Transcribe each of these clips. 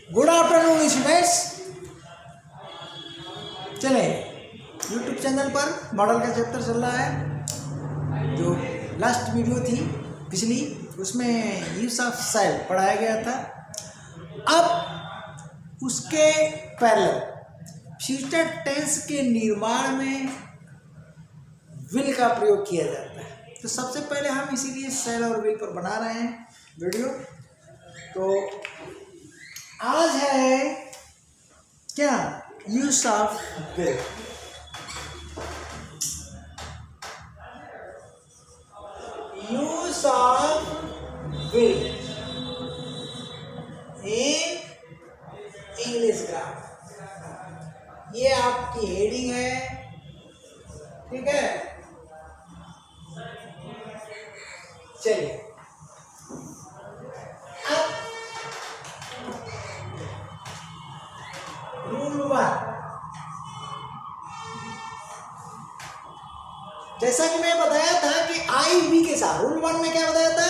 Good afternoon students. चले YouTube channel पर model का चैप्टर चल रहा है। जो लास्ट वीडियो थी पिछली, उसमें यूज ऑफ सेल पढ़ाया गया था। अब उसके पैरेलल फ्यूचर टेंस के निर्माण में विल का प्रयोग किया जाता है। तो सबसे पहले हम इसीलिए सेल और विल पर बना रहे हैं वीडियो। तो आज है क्या, use of will. Use of will in English grammar, ये आपकी हेडिंग है, ठीक है। चलिए अब रूल 1, जैसा कि मैं बताया था कि आई वी के साथ, रूल 1 में क्या बताया था,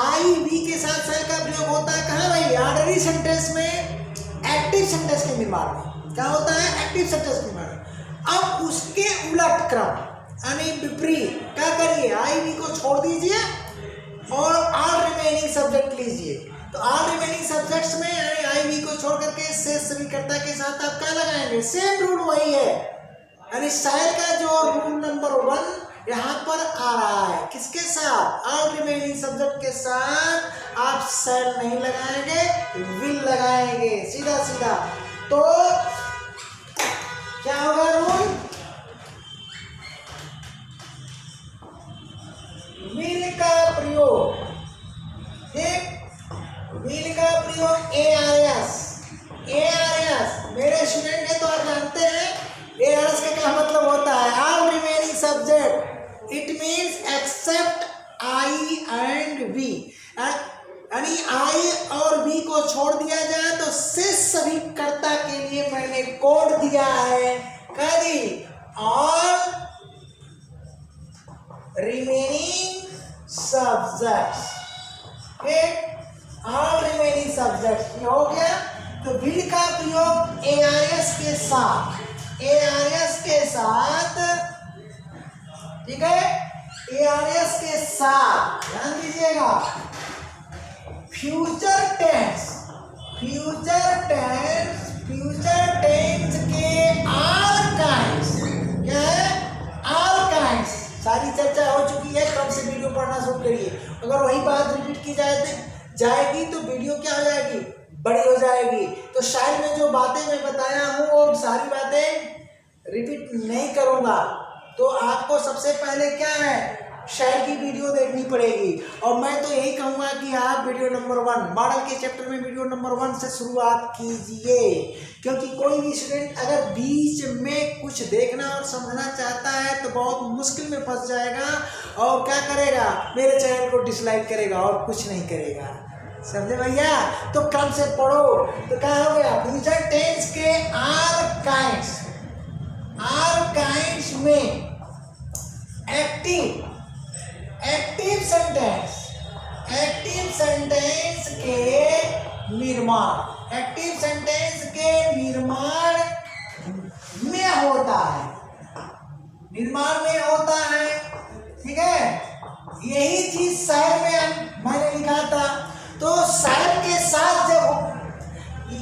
आई वी के साथ सेल का प्रयोग होता है कहाँ भाई, ऑर्डनरी सेंटेंस में, एक्टिव सेंटेंस के निर्माण में। क्या होता है, एक्टिव सेंटेंस के निर्माण में। अब उसके उलट क्रम यानी विपरीत क्या करिए, आई वी को छोड़ दीजिए और ऑल रिमेनिंग सब्जेक्ट लीजिए। तो ऑल रिमेनिंग सब्जेक्ट्स में यानी आई वी को छोड़ करके शेष सभी कर्ता के साथ आप क्या लगाएंगे, सेम रूल वही है। यानी सेल का जो रूल नंबर 1 यहाँ पर आ रहा है, किसके साथ, ऑल रिमेनिंग सब्जेक्ट के साथ आप सेल नहीं लगाएंगे, विल लगाएंगे, सीधा सीधा। तो क्या होगा रूल, विल का प्रयोग, ठीक, विल का प्रयोग ARS मेरे स्टूडेंट है तो आप जानते हैं ARS का क्या मतलब होता है, all remaining subject, it means except I and we. यानी आई और वी को छोड़ दिया जाए तो शेष सभी कर्ता के लिए मैंने कोड दिया है, क्या दी, all remaining subjects, all remaining subjects हो गया। तो विल का प्रयोग ARS के साथ, ठीक है, ARS के साथ, ध्यान दीजिएगा। फ्यूचर टेंस के ऑल काइंड्स, क्या है, ऑल काइंड्स, सारी चर्चा हो चुकी है, कब से वीडियो पढ़ना शुरू करिए। अगर वही बात रिपीट की जाएगी तो वीडियो क्या हो जाएगी, बड़ी हो जाएगी। तो शायद मैं जो बातें मैं बताया हूँ वो सारी बातें रिपीट नहीं करूँगा। तो आपको सबसे पहले क्या है, शायद की वीडियो देखनी पड़ेगी। और मैं तो यही कहूँगा कि आप वीडियो नंबर 1 मॉडल के चैप्टर में वीडियो नंबर 1 से शुरुआत कीजिए, क्योंकि कोई भी स्टूडेंट अगर बीच में कुछ देखना और समझना चाहता है तो बहुत मुश्किल में फंस जाएगा और क्या करेगा, मेरे चैनल को डिसलाइक करेगा और कुछ नहीं करेगा, समझे भैया। तो क्रम से पढ़ो। तो क्या हो गया, फ्यूचर टेंस के ऑल काइंड्स में एक्टिव सेंटेंस के निर्माण में होता है, ठीक है। यही चीज सेल में मैंने लिखा था। तो सेल के साथ जब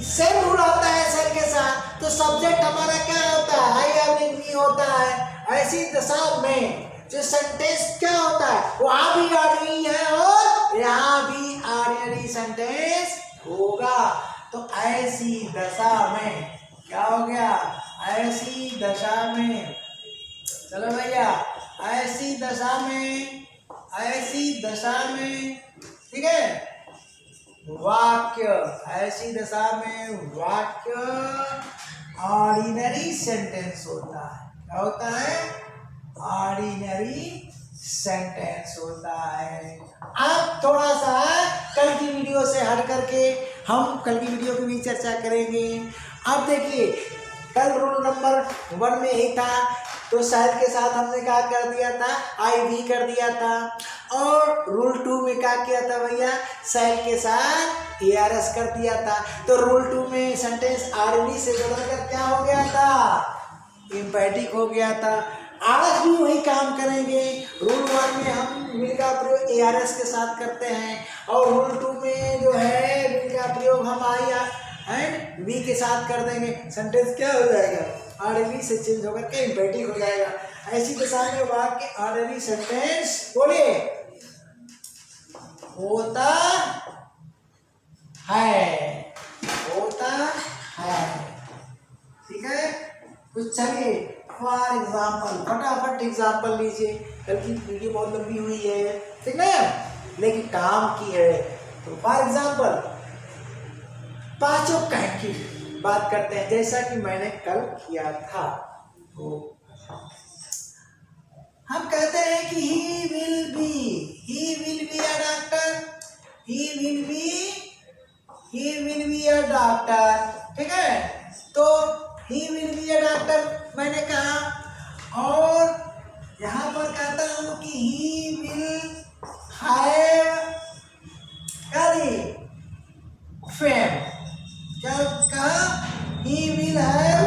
सेम रूल आता है, सेल के साथ तो सब्जेक्ट हमारा क्या होता है, आई और वी होता है। ऐसी दशा में जो सेंटेंस क्या होता है, वहां भी ऑर्डनरी है और यहाँ भी ऑर्डनरी सेंटेंस होगा। तो ऐसी दशा में क्या हो गया, ऐसी दशा में, चलो भैया, ऐसी दशा में, ठीक है, वाक्य, ऐसी दशा में वाक्य ऑर्डिनरी सेंटेंस होता है। क्या होता है, ऑर्डिनरी सेंटेंस होता है। अब थोड़ा सा कल की वीडियो से हट करके हम कल की वीडियो की भी चर्चा करेंगे। अब देखिए, कल रूल नंबर 1 में ही था तो शैल के साथ हमने क्या कर दिया था, आई वी कर दिया था। और रूल 2 में क्या किया था भैया, शैल के साथ ARS कर दिया था। तो रूल 2 में सेंटेंस RV से जोड़कर क्या हो गया था, एम्पैटिक हो गया था। आज भी वही काम करेंगे। रूल 1 में हम विल का प्रयोग ARS के साथ करते हैं और रूल 2 में जो है विल का प्रयोग हम आई एंड वी के साथ कर देंगे। सेंटेंस क्या हो जाएगा, RV से चेंज होकर के एम्पैटिक हो जाएगा। ऐसी दशा में वाक्य ऑर्डनरी सेंटेंस बोलिए होता है, होता है। ठीक है, तो चलिए फॉर एग्जाम्पल फटाफट एग्जाम्पल लीजिए, बल्कि वीडियो बहुत लंबी हुई है, ठीक है, लेकिन काम की है। तो फॉर एग्जाम्पल पांचों काइंड की बात करते हैं, जैसा कि मैंने कल किया था। तो हम कहते हैं कि he will be a doctor, he will be a doctor, ठीक है। तो he will be a doctor मैंने कहा, और यहाँ पर कहता हूँ कि ही विल हैव फेम, क्या कहा, ही विल हैव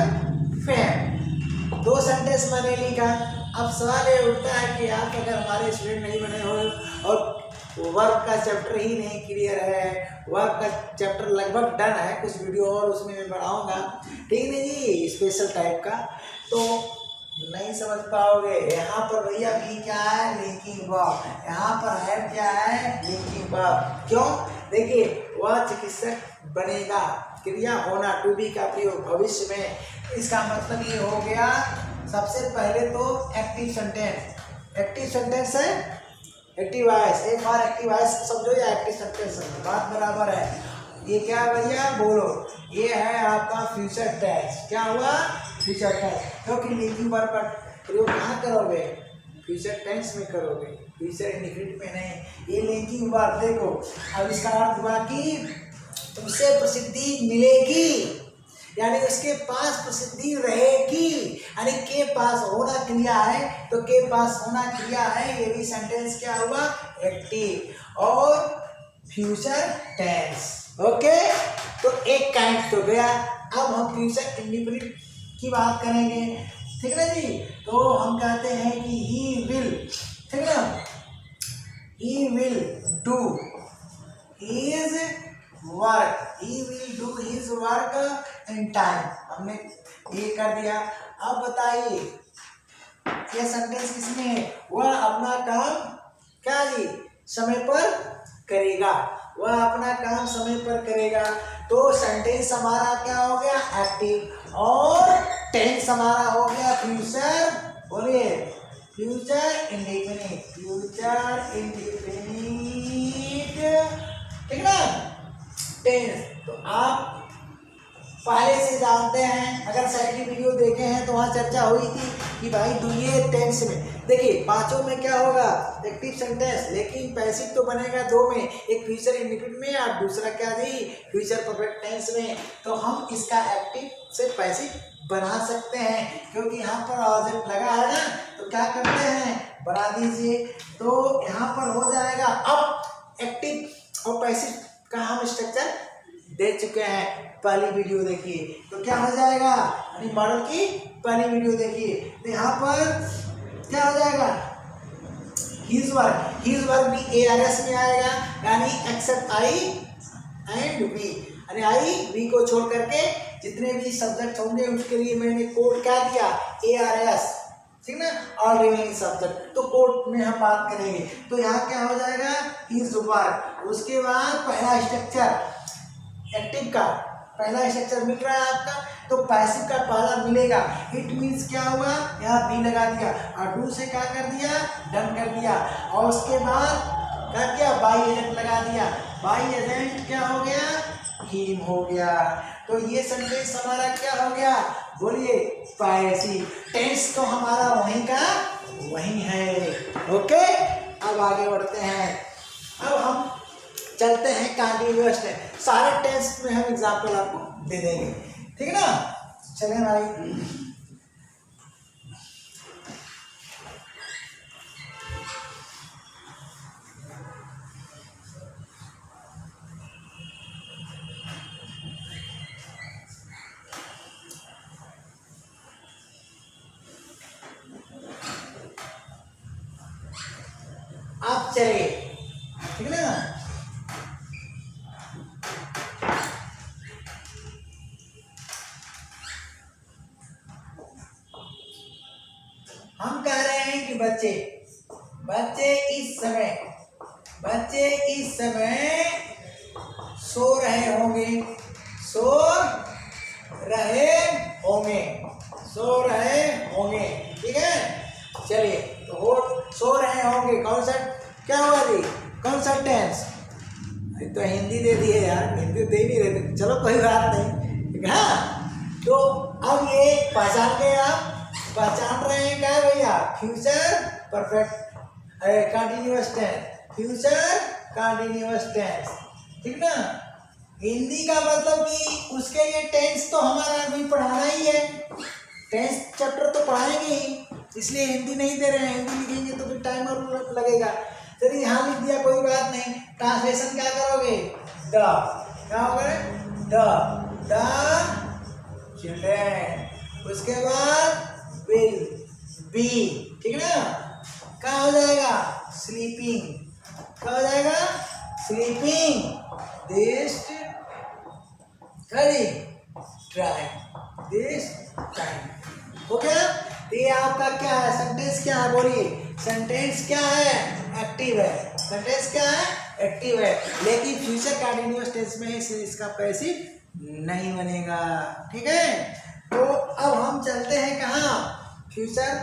फेम। दो सेंटेंस मैंने लिखा। अब सवाल ये उठता है कि आप अगर हमारे स्टूडेंट नहीं बने हो और वर्क का चैप्टर ही नहीं क्लियर है, वर्क का चैप्टर लगभग डन है, कुछ वीडियो और उसमें मैं बढ़ाऊंगा, ठीक नहीं जी, स्पेशल टाइप का, तो नहीं समझ पाओगे। यहाँ पर भैया भी क्या है, लिंकिंग वर्ब, यहाँ पर है क्या है, लिंकिंग वर्ब। क्यों, देखिए वह चिकित्सक बनेगा, क्रिया होना टू बी का प्रयोग भविष्य में, इसका मतलब ये हो गया। सबसे पहले तो एक्टिव सेंटेंस, एक्टिव सेंटेंस है एक्टिव वॉइस, एक बार एक्टिव वॉइस समझो या एक्टिव सेंटेंस, बात बराबर है। ये क्या भैया बोलो, ये है आपका फ्यूचर टेंस। क्या हुआ, फ्यूचर टेंस, क्योंकि लिंकिंग वर्ब का प्रयोग कहाँ करोगे, फ्यूचर टेंस में करोगे, फ्यूचर इंडिफिनिट में नहीं। ये लिंकिंग वर्ब देखो, अब इसका अर्थ हुआ कि तुमसे प्रसिद्धि मिलेगी, यानी उसके पास प्रसिद्धि रहेगी, यानी के पास होना क्रिया है, तो के पास होना क्रिया है, ये भी सेंटेंस क्या हुआ, एक्टिव और फ्यूचर टेंस। ओके, तो एक काइंड तो गया। अब हम फ्यूचर इंडिफिनिट की बात करेंगे, ठीक है जी। तो हम कहते हैं कि ही विल, ठीक है ना, he will do his work, he will do his work in time, हमने ये कर दिया। अब बताइए ये सेंटेंस किसमें है, वह अपना काम क्या जी समय पर करेगा, वह अपना काम समय पर करेगा। तो सेंटेंस हमारा क्या हो गया, एक्टिव, और टेंस हमारा हो गया फ्यूचर, बोलिए फ्यूचर इंडिफिनिट, फ्यूचर इंडिफिनिट, ठीक ना टेंस। तो आप पहले से जानते हैं, अगर सेकंड वीडियो देखे हैं तो वहाँ चर्चा हुई थी कि भाई दुनिया टेंस में, देखिए पांचों में क्या होगा, एक्टिव सेंटेंस, लेकिन पैसिव तो बनेगा दो में, एक फ्यूचर इंडिफिनिट में और दूसरा क्या जी फ्यूचर परफेक्ट टेंस में। तो हम इसका एक्टिव से पैसिव बना सकते हैं, क्योंकि यहाँ पर ऑब्जेक्ट लगा है ना, तो क्या करते हैं, बना दीजिए। तो यहाँ पर हो जाएगा। अब एक्टिव और पैसिव का हम स्ट्रक्चर दे चुके हैं, पहली वीडियो देखिए, तो क्या हो जाएगा, यानी मॉडल की पहली वीडियो देखिए, तो यहाँ पर क्या हो जाएगा, हिज वर्क भी ARS में आएगा, यानी एक्सेप्ट आई एंड वी, यानी आई वी को छोड़ करके जितने भी सब्जेक्ट होंगे उसके लिए मैंने कोड क्या दिया, ARS, ठीक ना, ऑल रिमेनिंग सब्जेक्ट। तो कोड में हम बात करेंगे, तो यहाँ क्या हो जाएगा, हिज वर्क। उसके बाद पहला स्ट्रक्चर एक्टिव का पहला स्ट्रक्चर मिल रहा है आपका, तो पैसिव का पहला मिलेगा, इट मीन्स क्या हुआ, यहाँ बी लगा दिया और डू से क्या कर दिया, डन कर दिया, और उसके बाद क्या किया, बाई एजेंट लगा दिया, बाई एजेंट क्या हो गया, हिम हो गया। तो ये सेंटेंस हमारा क्या हो गया, बोलिए पैसिव। टेंस तो हमारा वहीं का वहीं है। ओके, अब आगे बढ़ते हैं। अब हम चलते हैं कंटीन्यूअस टेंस, सारे टेंस में हम एग्जांपल आपको दे देंगे, ठीक है ना। चलें भाई, बच्चे, बच्चे इस समय सो रहे होंगे, सो रहे होंगे। ठीक है, चलिए तो हो सो रहे होंगे, कौन सा क्या हुआ जी, कौन सा टेंस? तो हिंदी दे दी है यार, हिंदी दे नहीं रहे थे, चलो कोई बात नहीं। ठीक है, हाँ तो अब ये पहचान गए आप, पहचान रहे हैं क्या भैया, future perfect continuous tense, future continuous tense. ठीक ना, हिंदी का मतलब कि उसके लिए टेंस तो हमारा अभी पढ़ाना ही है, टेंस चैप्टर तो पढ़ाएंगे ही, इसलिए हिंदी नहीं दे रहे हैं, हिंदी लिखेंगे तो फिर टाइम और लगेगा। चलिए यहाँ लिख दिया, कोई बात नहीं, ट्रांसलेशन क्या करोगे, द क्या होगा, द चिल्ड्रेन, उसके बाद विल बी, ठीक ना, क्या हो जाएगा, स्लीपिंग, क्या हो जाएगा, स्लीपिंग दिस टाइम। हो गया, ये आपका क्या है, सेंटेंस क्या है, बोलिए, सेंटेंस क्या है, एक्टिव है, सेंटेंस क्या है, एक्टिव है, लेकिन फ्यूचर कंटिन्यूअस टेंस में इसका पैसिव नहीं बनेगा। ठीक है, तो अब हम चलते हैं कहाँ, फ्यूचर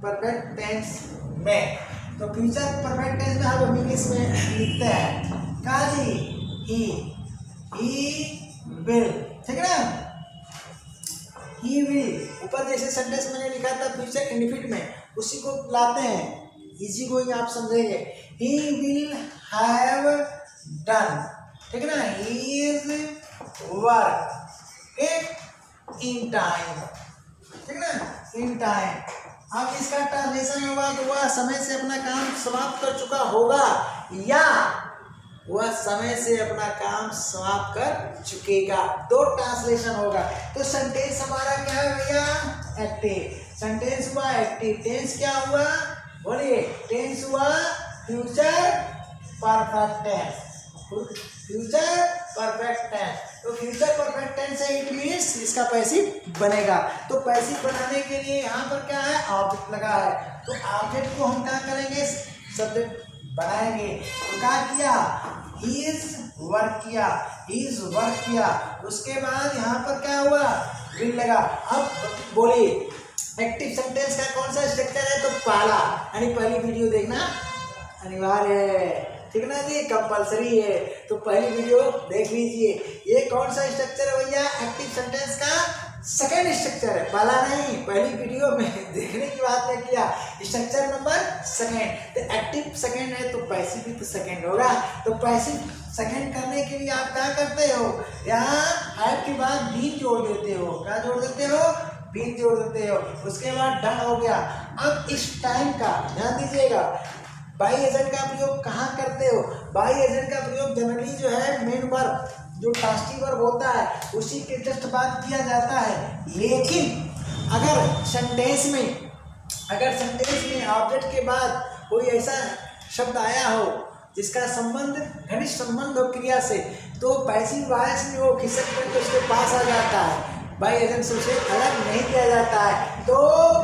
परफेक्ट टेंस में। तो फ्यूचर परफेक्ट टेंस में हम इंग्लिश में लिखते हैं कहाँ जी, ही विल, ठीक है ना, ही विल, ऊपर जैसे सेंटेंस मैंने लिखा था फ्यूचर इंडेफिनिट में, उसी को लाते हैं, इजी गोइंग आप समझेंगे, ही विल हैव डन, ठीक है ना, he is work in time, ठीक है ना, इन टाइम। अब इसका ट्रांसलेशन होगा तो वह समय से अपना काम समाप्त कर चुका होगा, या वह समय से अपना काम समाप्त कर चुकेगा, दो ट्रांसलेशन होगा। तो सेंटेंस हमारा क्या है भैया, एक्टिव, सेंटेंस हुआ एक्टिव, टेंस क्या हुआ, बोलिए, टेंस हुआ future perfect tense, future perfect tense. तो फ्यूचर परफेक्ट टेंस है, इट मीन्स इसका पैसिव बनेगा। तो पैसिव बनाने के लिए यहाँ पर क्या है, ऑब्जेक्ट लगा है, तो ऑब्जेक्ट को हम क्या करेंगे, सब्जेक्ट बनाएंगे। तो क्या किया, ही इज वर्क किया, ही इज वर्क किया, उसके बाद यहाँ पर क्या हुआ, विल लगा। अब बोलिए, एक्टिव सेंटेंस का कौन सा स्ट्रक्चर है, तो पहला, यानी पहली वीडियो देखना अनिवार्य है, ठीक ना जी, कंपलसरी है, तो पहली वीडियो देख लीजिए। ये कौन सा स्ट्रक्चर है भैया, एक्टिव सेंटेंस का सेकेंड स्ट्रक्चर है, पहला नहीं, पहली वीडियो में देखने की बात नहीं किया, स्ट्रक्चर नंबर सेकेंड। तो एक्टिव सेकेंड है तो पैसिव भी तो सेकेंड होगा। तो पैसिव सेकेंड करने के लिए आप क्या करते हो, यहाँ हैव के बाद बीन जोड़ देते हो, क्या जोड़ देते हो, बीन जोड़ देते हो, उसके बाद डन हो गया। अब इस टाइम का ध्यान दीजिएगा, बाई एजेंट का प्रयोग कहाँ करते हो, बाई एजेंट का प्रयोग जनरली जो है मेन वर्ब जो टास्टी वर्ब होता है उसी के जस्ट बाद किया जाता है। लेकिन अगर सेंटेंस में ऑब्जेक्ट के बाद कोई ऐसा शब्द आया हो जिसका संबंध घनिष्ठ संबंध हो क्रिया से, तो पैसिव वॉइस में वो खिसक करके उसके पास आ जाता है, बाई एजेंट से उसे अलग नहीं किया जाता है। तो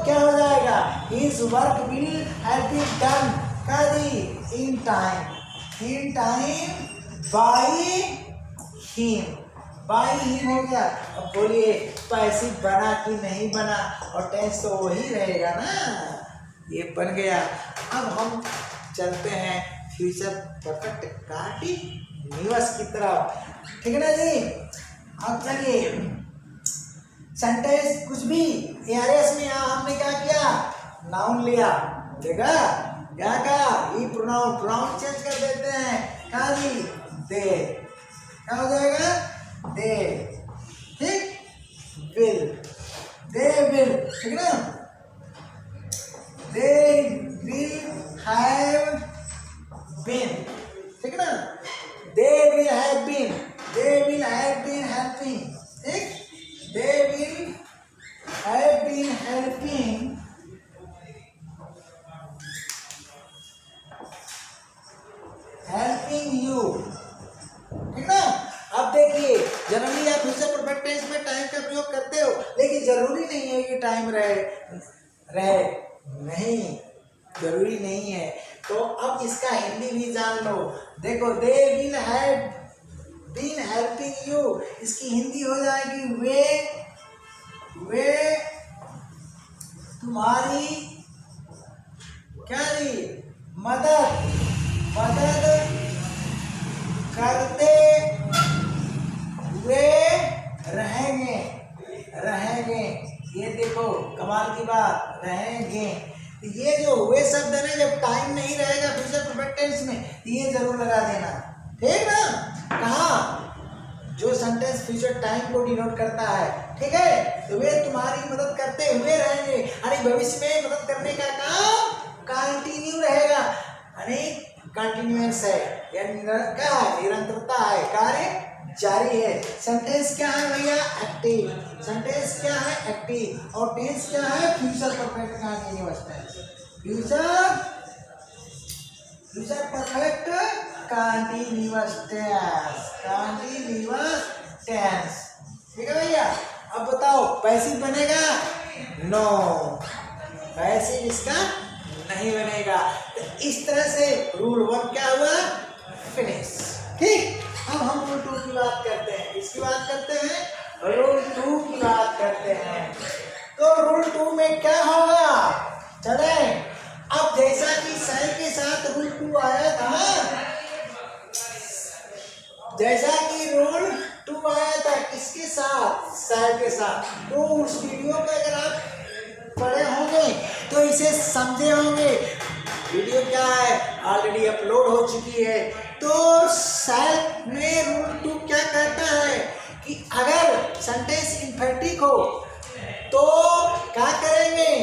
क्या हो जाएगा, his work will have been done in time by him हो गया। अब बोलिए पैसिव बना कि नहीं बना, और टेंस तो वही रहेगा ना, ये बन गया। अब हम चलते हैं फ्यूचर परफेक्ट कंटीन्यूअस की तरफ, ठीक है ना जी। अब चलिए सेंटेंस कुछ भी एआरएस में हमने क्या किया, नाउन लिया, देखा क्या कहा, ई प्रोनाउन चेंज कर देते हैं, कहा जी, दे, क्या हो जाएगा, दे, ठीक, विल, दे विल, ठीक ना, दे विल हैव बीन, ठीक ना, they will have been, they will have been helping, ठीक, they will have been helping you, ठीक ना। अब देखिए जनरली आप फ्यूचर परफेक्ट टेंस में टाइम का प्रयोग करते हो, लेकिन जरूरी नहीं है कि टाइम रहे नहीं, जरूरी नहीं है। तो अब इसका हिंदी भी जान लो। देखो, they will have been helping you, इसकी हिंदी हो जाएगी वे तुम्हारी क्या दी मदद करते हुए रहेंगे। ये देखो कमाल की बात, रहेंगे। तो ये जो हुए शब्द है ना, जब टाइम नहीं रहेगा फ्यूचर परफेक्ट टेंस में, ये जरूर लगा देना, ठीक ना। कहाँ जो सेंटेंस फ्यूचर टाइम को डिनोट करता है, ठीक है। तो वे तुम्हारी मदद करते हुए रहेंगे, यानी भविष्य में मदद करने का काम कंटिन्यू रहेगा, यानी कंटिन्यूअस है, यानी क्या है, निरंतरता है, कार्य जारी है। सेंटेंस क्या है भैया, एक्टिव। सेंटेंस क्या है, एक्टिव। और टेंस क्या है, future perfect continuous tense. Future perfect continuous tense, ठीक है भैया। अब बताओ पैसिव बनेगा, नो, पैसिव इसका नहीं बनेगा। तो इस तरह से रूल 1 क्या हुआ, फिनिश, ठीक। अब हम रूल 2 की बात करते हैं, इसकी बात करते हैं, रूल 2 की बात करते हैं। तो रूल 2 में क्या होगा, चले। अब जैसा कि सेल के साथ रूल 2 आया था, जैसा कि रूल 2 आया था किसके साथ, सेल के साथ, तो उस वीडियो को अगर आप पढ़े होंगे तो इसे समझे होंगे। वीडियो क्या है, ऑलरेडी अपलोड हो चुकी है। तो सेल में रूल 2 क्या कहता है कि अगर सेंटेंस इम्फेटिक हो तो क्या करेंगे,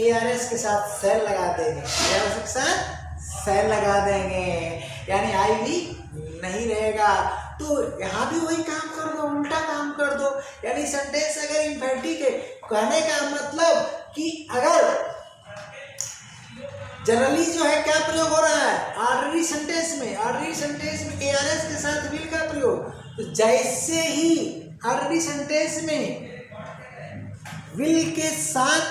ARS के साथ सेल लगा देंगे, ARS के साथ सेल लगा देंगे, यानी IV नहीं रहेगा। तो यहाँ भी वही काम कर दो, उल्टा काम कर दो, यानी सेंटेंस अगर इम्फेटिक है, कहने का मतलब कि अगर जनरली जो है क्या प्रयोग हो रहा है, ऑर्डनरी सेंटेंस में ARS के साथ विल का प्रयोग। तो जैसे ही ऑर्डनरी सेंटेंस में विल के साथ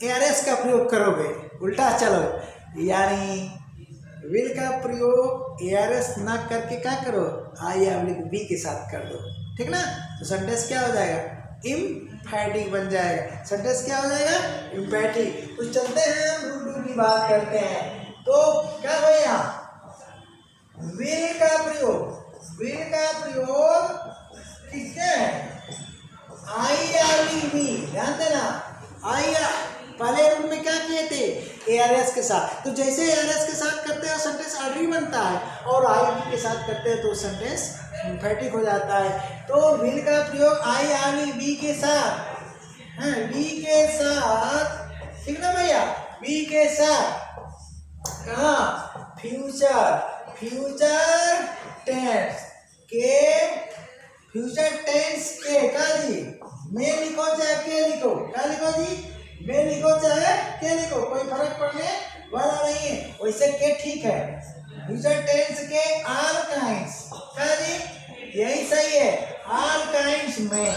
ARS का प्रयोग करोगे, उल्टा चलो, यानी विल का प्रयोग ARS ना करके क्या करो, I या बी के साथ कर दो, ठीक ना। तो सेंटेंस क्या हो जाएगा, इम्फेटिक बन जाएगा। सेंटेंस क्या हो जाएगा, इम्फेटिक। तो चलते हैं हम रूल 2 की बात करते हैं। तो क्या भैया, विल का प्रयोग किससे है, I या बी, ध्यान देना। I या पहले रूल में क्या किए थे, ARS के साथ। तो जैसे ARS के साथ करते हैं सेंटेंस ऑर्डनरी बनता है, और IV के साथ करते हैं तो सेंटेंस इम्फेटिक हो जाता है। तो विल का प्रयोग I बी के साथ, बी के साथ, ठीक ना भैया, बी के साथ कहाँ, फ्यूचर टेंस के क्या जी, में लिखो चाहे के लिखो, क्या लिखो जी, में लिखो चाहे के लिखो, कोई फर्क पड़ने वाला नहीं है, वैसे के ठीक है। फ्यूचर टेंस के ऑल काइंड्स, क्या जी, यही सही है, ऑल काइंड्स में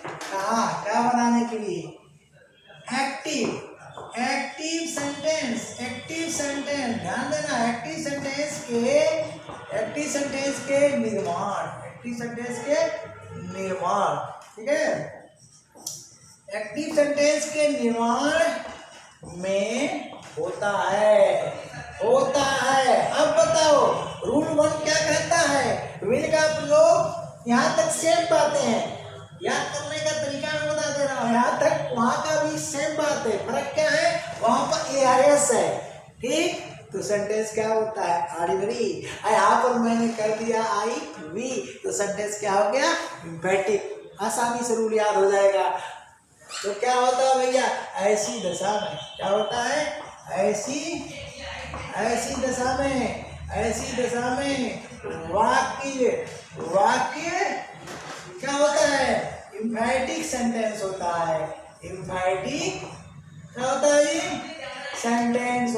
कहाँ, क्या बनाने के लिए, एक्टिव सेंटेंस, ध्यान देना, एक्टिव सेंटेंस के निर्माण, ठीक है। एक्टिव सेंटेंस के निर्माण में होता है। अब बताओ रूल 1 क्या कहता है, विल का प्रयोग, यहाँ तक सेम बातें हैं, याद करने का तरीका मैं बता दे रहा हूँ, यहाँ तक वहाँ का भी सेम बात है, फर्क क्या है, वहाँ पर ARS है, ठीक। तो सेंटेंस क्या होता है, ऑर्डिनरी। यहाँ पर मैंने कर दिया IV, तो सेंटेंस क्या हो गया, इम्फेटिक। आसानी से रूल याद हो जाएगा। तो क्या होता है भैया, ऐसी दशा में क्या होता है, ऐसी दशा में वाक्य क्या होता है, इम्फेटिक सेंटेंस होता है। इम्फेटिक क्या होता है, सेंटेंस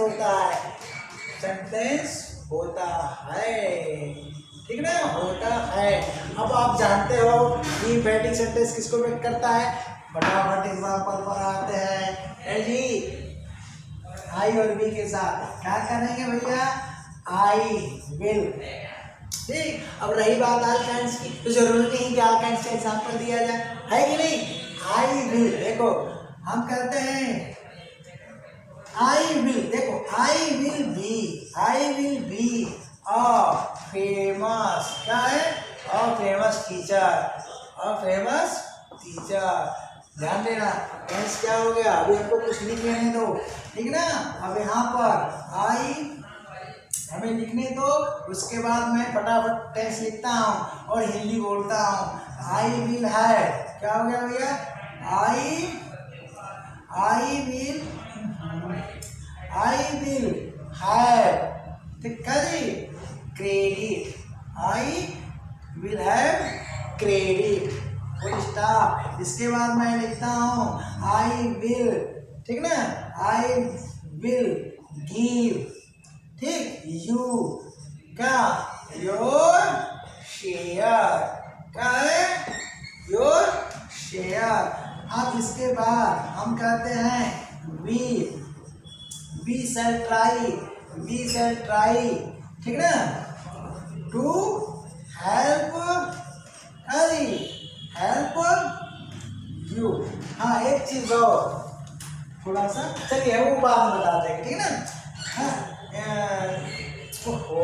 होता है, ठीक ना, होता है। अब आप जानते हो कि इम्फेटिक सेंटेंस किसको व्यक्त करता है, फटाफट एग्जाम्पल पर आते हैं। जी आई और बी के साथ क्या करेंगे भैया, आई विल। ठीक, अब रही बात अल्काइंस की, तो जरूरी नहीं कि अल्काइंस का एग्जांपल दिया जाए, है कि नहीं। आई विल, देखो हम करते हैं आई विल, देखो I will be a famous, क्या है, अ फेमस टीचर। ध्यान देना, टेंस क्या हो गया, अभी हमको कुछ लिख लेने दो, ठीक ना। अब यहाँ पर आई हमें लिखने दो, उसके बाद मैं फटाफट टेंस लिखता हूँ और हिंदी बोलता हूँ। आई विल है, क्या हो गया भैया, आई विल हैव, ठीक है जी, credit, I will have credit, full stop. इसके बाद मैं लिखता हूँ आई विल, ठीक ना, आई विल गिव, ठीक, यू का योर शेयर, क्या है, योर शेयर। अब इसके बाद हम कहते हैं वी शैल ट्राई, ठीक ना, टू हेल्प यू। हाँ, एक चीज और थोड़ा सा, चलिए वो बाद में बता देंगे, ठीक ना। हाँ, ओहो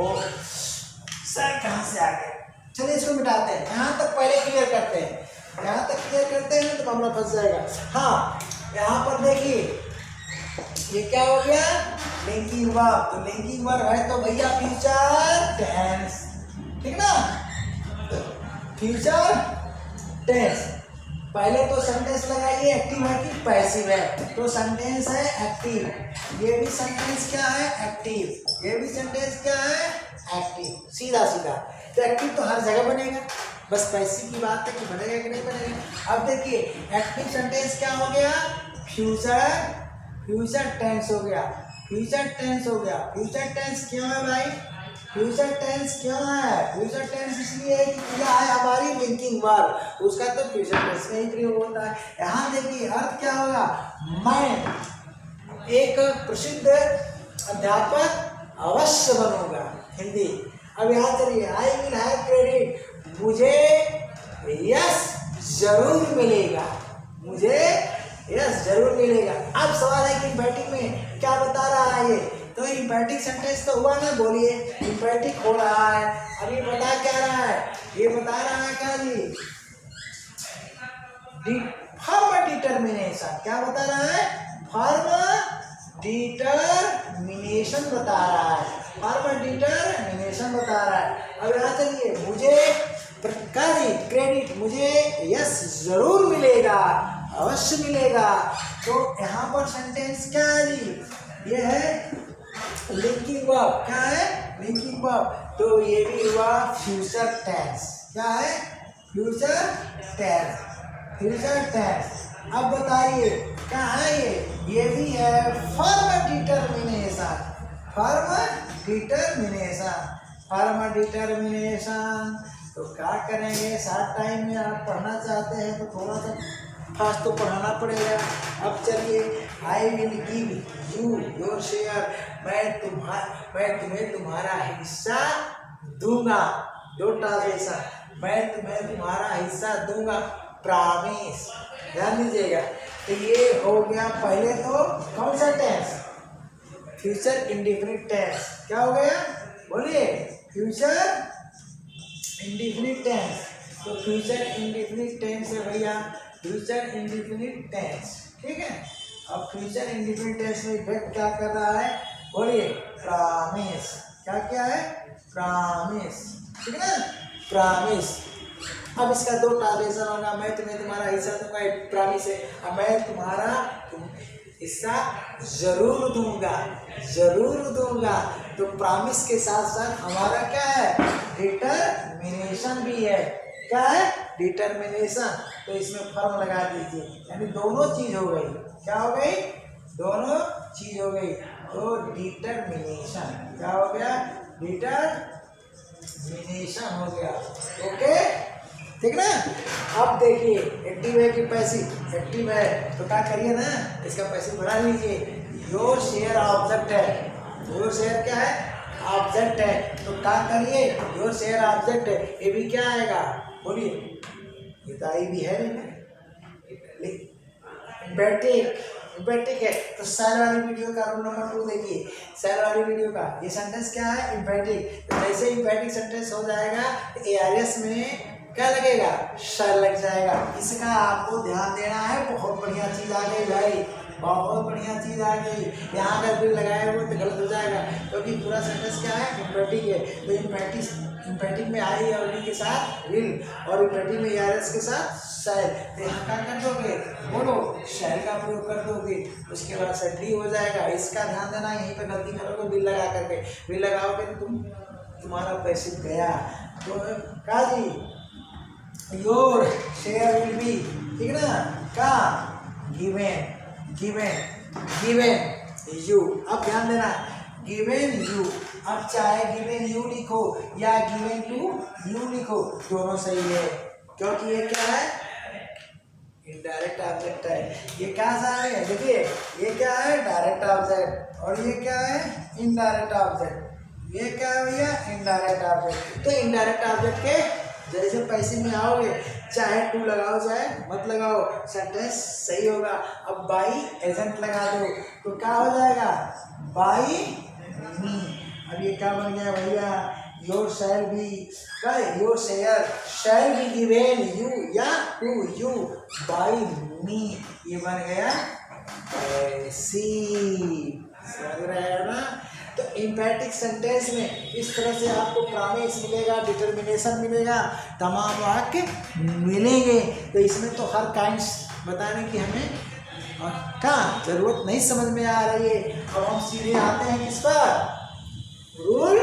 सर कहाँ से आ गए, चलिए इसको मिटाते हैं, यहाँ तक पहले क्लियर करते हैं, यहाँ तक क्लियर करते हैं तो मामला फंस जाएगा। हाँ, यहाँ पर देखिए ये क्या हो गया, लिंकिंग वर्ब, तो लिंकिंग वर्ब है तो भैया फ्यूचर टेंस, ठीक ना, फ्यूचर टेंस। पहले तो सेंटेंस लगाइए, एक्टिव है कि पैसिव है, तो सेंटेंस है एक्टिव, ये भी सेंटेंस क्या है, एक्टिव, ये भी सेंटेंस क्या है, एक्टिव, सीधा सीधा। तो एक्टिव तो हर जगह बनेगा, बस पैसिव की बात है कि बनेगा कि नहीं बनेगा। अब देखिए एक्टिव सेंटेंस क्या हो गया, फ्यूचर टेंस हो गया, फ्यूचर टेंस क्यों है भाई, फ्यूचर टेंस क्यों है, फ्यूचर टेंस इसलिए है कि क्रिया है हमारी लिंकिंग वर्ब, उसका तो फ्यूचर टेंस में ही प्रयोग होता है। यहाँ देखिए अर्थ क्या होगा, मैं एक प्रसिद्ध अध्यापक अवश्य बनूंगा, हिंदी। अब यहाँ चलिए, आई विल हैव क्रेडिट, मुझे यश जरूर मिलेगा, मुझे यस जरूर मिलेगा। अब सवाल है कि इम्पैटिक में क्या बता रहा है ये, तो इम्पैटिक सेंटेंस तो हुआ ना, बोलिए इम्पैटिक हो रहा है। अब ये बता क्या रहा है, ये बता रहा है क्या जी, फॉर्म डिटर्मिनेशन, क्या बता रहा है, फॉर्म डिटर्मिनेशन बता रहा है, फॉर्म डिटर्मिनेशन बता रहा है। अब यहाँ चलिए, मुझे क्रेडिट, मुझे यस जरूर मिलेगा, अवश्य मिलेगा, तो यहाँ पर सेंटेंस क्या है जी, ये है लिंकिंग वर्ब, क्या है, लिंकिंग वर्ब, तो ये भी हुआ फ्यूचर टेंस, क्या है, फ्यूचर टेंस। अब बताइए क्या है ये भी है फॉर्म डिटर्मिनेशन। तो क्या करेंगे, शार्ट टाइम में आप पढ़ना चाहते हैं तो थोड़ा सा फास्ट तो पढ़ाना पड़ेगा। अब चलिए, आई will give you your share, मैं तुम्हें तुम्हारा हिस्सा दूंगा, दो ट्रांसलेशन, मैं तुम्हें तुम्हारा हिस्सा दूंगा, प्रॉमिस, ध्यान दीजिएगा। तो ये हो गया पहले तो कौन सा टेंस, फ्यूचर इंडेफिनिट टेंस, क्या हो गया बोलिए, फ्यूचर इंडेफिनिट टेंस। तो फ्यूचर इंडेफिनिट टेंस है भैया, फ्यूचर इंडेफिनिट टेंस, ठीक है। अब फ्यूचर इंडेफिनिट टेंस में इफेक्ट क्या कर रहा है, बोलिए प्रॉमिस, क्या है, प्रॉमिस, ठीक है ना, प्रॉमिस। अब इसका दो ट्रांसलेशन होगा, मैं तुम्हें तुम्हारा हिस्सा दूंगा, प्रॉमिस है, अब मैं तुम्हारा हिस्सा जरूर दूंगा, तो प्रॉमिस के साथ साथ हमारा क्या है, डिटरमिनेशन भी है, क्या है, डिटरमिनेशन। तो इसमें फॉर्म लगा दीजिए, यानी दोनों चीज हो गई, क्या हो गई, दोनों चीज हो गई, तो डिटरमिनेशन क्या हो गया, डिटरमिनेशन हो गया, ओके, ठीक ना। अब देखिए एक्टिव है कि पैसिव, एक्टिव है तो क्या करिए ना, इसका पैसिव बढ़ा लीजिए, योर शेयर ऑब्जेक्ट है, योर शेयर क्या है, ऑब्जेक्ट है। तो क्या करिए, योर शेयर ऑब्जेक्ट है, ये भी क्या आएगा बोलिए, ये तो आई भी है इम्पेटिक है। तो सेल वाली वीडियो का रूल नंबर 2 देखिए, सेल वाली वीडियो का ये सेंटेंस क्या है, इम्पेटिक। तो जैसे इम्पेटिक सेंटेंस हो जाएगा तो एआरएस में क्या लगेगा, शल लग जाएगा। इसका आपको ध्यान देना है, बहुत बढ़िया चीज आ गई भाई, बहुत बढ़िया चीज आ गई। यहाँ अगर बिल लगाए हुए तो गलत हो जाएगा, क्योंकि पूरा सेंटेंस क्या है, इम्पेटिक है। तो इम्पेटिक में आई और वी के साथ विल, और इम्पेटिक में एआरएस के साथ शैल। तो यहाँ क्या कर दोगे, बोलो शैल का प्रयोग कर दोगे, उसके बाद सेटली हो जाएगा। इसका ध्यान देना, यहीं पे गलती करोगे बिल लगा करके, बिल लगाओगे तो तुम्हारा पैसे गया। तो का जी योर शेयर विल बी, ठीक ना, का गिवन यू। अब ध्यान देना, गिवन यू, अब चाहे गिवन यू लिखो या गिवन टू यू लिखो, दोनों सही है, क्योंकि ये क्या है, इनडायरेक्ट ऑब्जेक्ट है। ये क्या सा है, देखिए ये क्या है, डायरेक्ट ऑब्जेक्ट, और ये क्या है, इनडायरेक्ट ऑब्जेक्ट। ये क्या है भैया, इनडायरेक्ट ऑब्जेक्ट। तो इनडायरेक्ट ऑब्जेक्ट के जैसे पैसे में आओगे, चाहे टू लगाओ चाहे मत लगाओ, सेंटेंस सही होगा। अब बाई एजेंट लगा दो तो क्या हो जाएगा, बाई मी। अब ये क्या बन गया भैया, your shall be, your share shall be given you या टू यू बाई मी, ये बन गया सी। समझ रहे हैं ना। तो इम्पेटिक सेंटेंस में इस तरह से आपको प्रॉमिस मिलेगा, डिटर्मिनेशन मिलेगा, तमाम वाक्य मिलेंगे। तो इसमें तो हर काइंड्स बताने की हमें क्या जरूरत नहीं समझ में आ रही है। अब हम सीधे आते हैं किस पर, रूल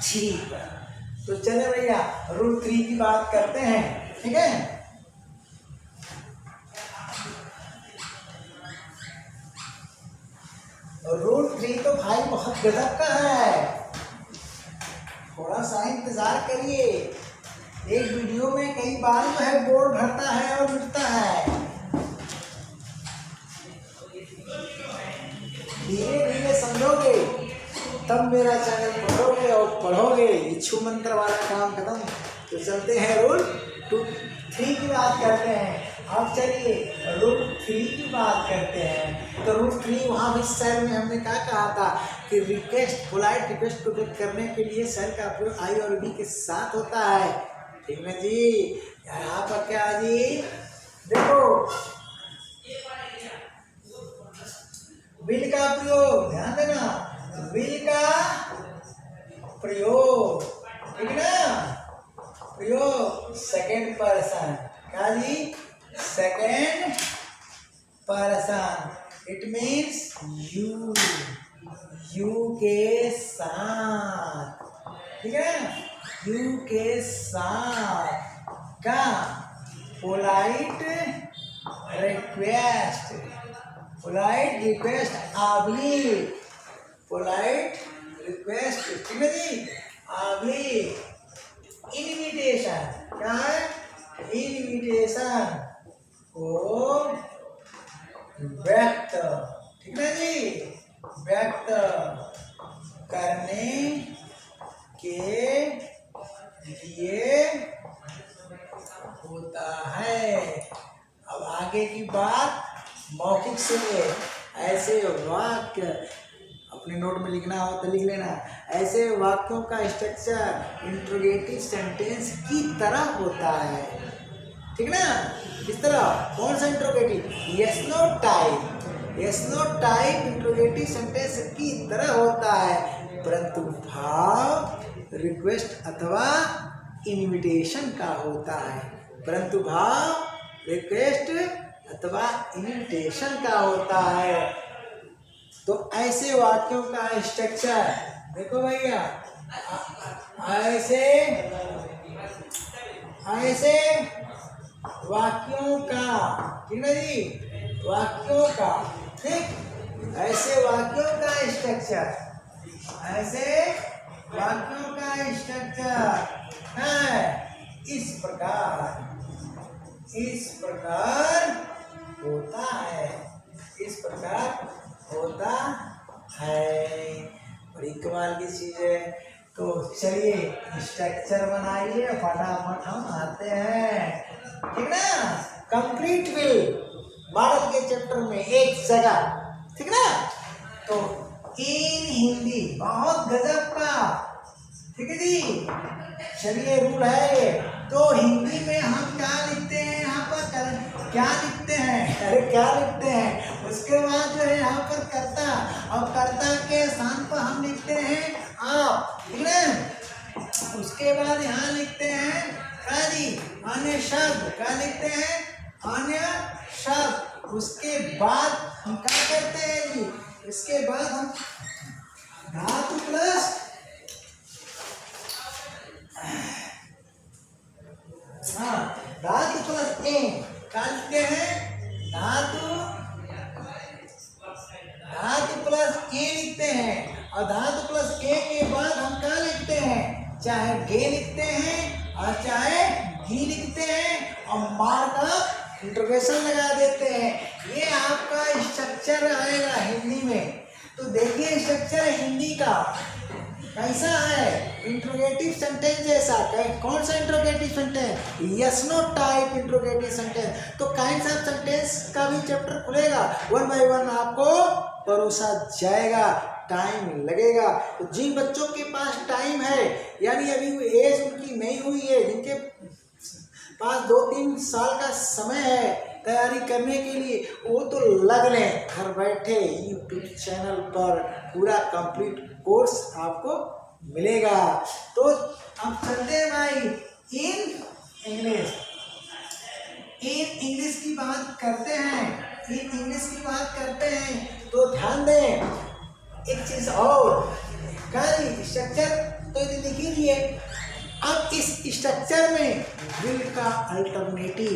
3 पर। तो चले भैया रूल 3 की बात करते हैं, ठीक है। रूल 3 तो भाई बहुत गजब का है, थोड़ा सा इंतजार करिए। एक वीडियो में कई बार जो है बोर्ड भरता है और मिटता है, धीरे धीरे समझोगे तब मेरा चैनल पढ़ोगे, और पढ़ोगे इच्छु मंत्र वाला काम खत्म। तो चलते हैं रूल 3 की बात करते हैं। अब चलिए रूल 3 की बात करते हैं। तो रूल 3 वहाँ भी सेल में हमने क्या कहा था कि रिक्वेस्ट, पोलाइट रिक्वेस्ट को व्यक्त करने के लिए सेल का प्रयोग आई और बी के साथ होता है, ठीक है जी। यहाँ पर क्या जी, देखो विल का प्रयोग, ध्यान देना, विल का प्रयोग, ठीक है ना, प्रयोग सेकेंड पर्सन, क्या जी, second person. It means you के साथ, ठीक है, यू के साथ का पोलाइट रिक्वेस्ट, पोलाइट रिक्वेस्ट आबली, पोलाइट रिक्वेस्ट, ठीक है जी, आबली इनविटेशन, क्या है, इनविटेशन को व्यक्त, ठीक है जी, व्यक्त करने के लिए होता है। अब आगे की बात मौखिक सुनिए। ऐसे वाक्य अपने नोट में लिखना हो तो लिख लेना। ऐसे वाक्यों का स्ट्रक्चर इंट्रोगेटिव सेंटेंस की तरह होता है, ठीक ना, किस तरह, कौन सा interrogative, yes no type, yes no type interrogative sentence की तरह होता है, परंतु भाव रिक्वेस्ट अथवा इनविटेशन का होता है, परंतु भाव रिक्वेस्ट अथवा इनविटेशन का होता है। तो ऐसे वाक्यों का स्ट्रक्चर देखो भैया, ऐसे वाक्यों का, ठीक है जी, वाक्यों का, ठीक, ऐसे वाक्यों का स्ट्रक्चर, ऐसे वाक्यों का स्ट्रक्चर है इस प्रकार होता है, इस प्रकार होता है। बड़ी कमाल की चीज है। तो चलिए स्ट्रक्चर बनाइए, फटाफट हम आते हैं, ठीक ना। कंप्लीट विल मॉडल के चैप्टर में एक जगह, ठीक ना। तो इन हिंदी बहुत गजब का, ठीक है जी। चलिए रूल है ये। तो हिंदी में हम क्या लिखते हैं, यहाँ पर क्या लिखते हैं, अरे क्या लिखते हैं, उसके बाद जो है यहाँ पर कर्ता, और कर्ता के स्थान पर हम लिखते हैं आप, ठीक है। उसके बाद यहाँ लिखते हैं क्या जी, अन्य शब्द, क्या लिखते हैं, अन्य शब्द। उसके बाद हम क्या करते हैं जी, इसके बाद हम धातु प्लस, हाँ धातु प्लस ए क्या लिखते हैं, धातु प्लस ए लिखते हैं। और धातु प्लस ए के बाद हम क्या लिखते हैं, चाहे गे लिखते हैं और चाहे घी लिखते हैं और मार्क इंटरोगेशन लगा देते हैं। ये आपका स्ट्रक्चर आएगा हिंदी में। तो देखिए स्ट्रक्चर हिंदी का कैसा है, इंट्रोगेटिव सेंटेंस जैसा। कौन सा interrogative sentence, yes no type interrogative sentence. तो काइंड्स ऑफ सेंटेंस का भी चैप्टर खुलेगा, वन बाय वन आपको परोसा जाएगा, टाइम लगेगा। तो जिन बच्चों के पास टाइम है, यानी अभी एज उनकी नहीं हुई है, जिनके पास 2-3 साल का समय है तैयारी करने के लिए, वो तो लग लें घर बैठे यूट्यूब चैनल पर पूरा कंप्लीट कोर्स आपको मिलेगा। तो अब चलते हैं भाई इन इंग्लिश। इन इंग्लिश की बात करते हैं, इन इंग्लिश की बात करते हैं। तो ध्यान दें एक चीज और, स्ट्रक्चर तो लिख लीजिए। अब इस स्ट्रक्चर में विल का अल्टरनेटिव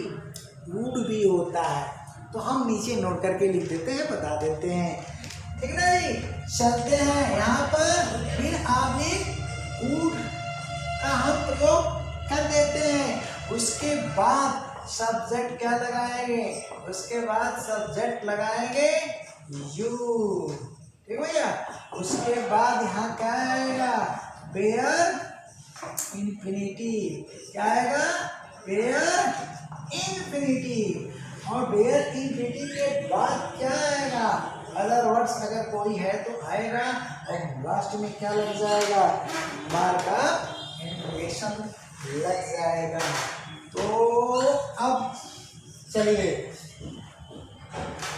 वुड भी होता है, तो हम नीचे नोट करके लिख देते हैं, बता देते हैं, ठीक ना जी। चलते हैं यहाँ पर, फिर आगे वुड का हम प्रयोग कर देते हैं। उसके बाद सब्जेक्ट क्या लगाएंगे, उसके बाद सब्जेक्ट लगाएंगे यू, ठीक भैया। उसके बाद यहाँ क्या आएगा, बेयर इन्फिनिटिव, क्या आएगा, बेयर इन्फिनिटिव। और बेयर इन्फिनिटिव के बाद क्या आएगा, अदर वर्ड्स अगर कोई है तो आएगा। और लास्ट में क्या लग जाएगा, मार्क ऑफ इंटरोगेशन लग जाएगा। तो अब चलिए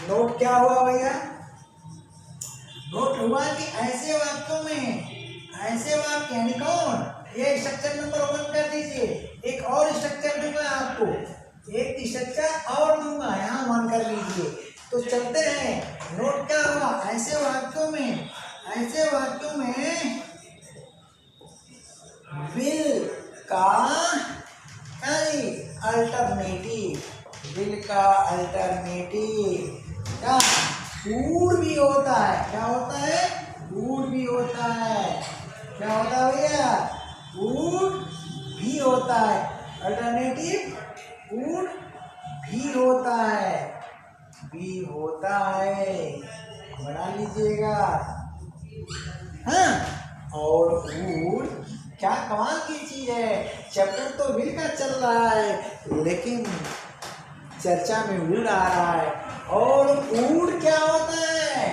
नोट क्या हुआ भैया, नोट हुआ कि ऐसे वाक्यों में, ऐसे वाक्य यानी कौन, ये स्ट्रक्चर नंबर 1 कर दीजिए। एक और स्ट्रक्चर दूंगा आपको, एक स्ट्रक्चर और दूंगा, यहाँ 1 कर लीजिए। तो चलते हैं, नोट क्या हुआ, ऐसे वाक्यों में, ऐसे वाक्यों में विल का अल्टरनेटिव, विल का अल्टरनेटिव क्या वुड भी होता है, क्या होता है, वुड भी होता है, क्या होता है भैया, वुड भी होता है, अल्टरनेटिव वुड भी होता है, भी होता है, बना लीजिएगा। हाँ, और वुड क्या कमाल की चीज है, चैप्टर तो विल का चल रहा है लेकिन चर्चा में वुड आ रहा है। और वुड क्या होता है,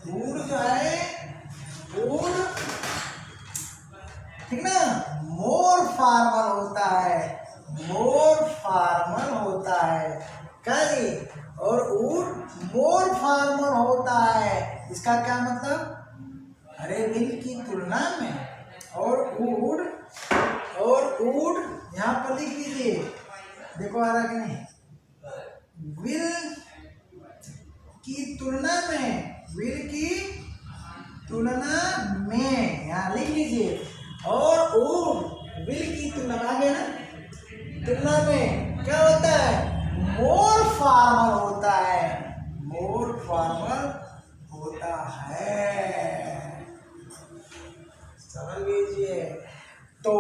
वुड जो है, वुड ठीक ना, मोर फार्मल होता है, मोर फार्मल होता है, क्या जी। और वुड मोर फार्मल होता है, इसका क्या मतलब, अरे विल की तुलना में। और वुड, और वुड यहाँ पर लिख लीजिए, देखो आ रहा कि नहीं, विल की तुलना में, विल की तुलना में, यहाँ लिख लीजिए। और वुड विल की तुलना में, आ गया ना, तुलना में क्या होता है, मोर फार्मल होता है, मोर फार्मल होता है, समझ लीजिए। तो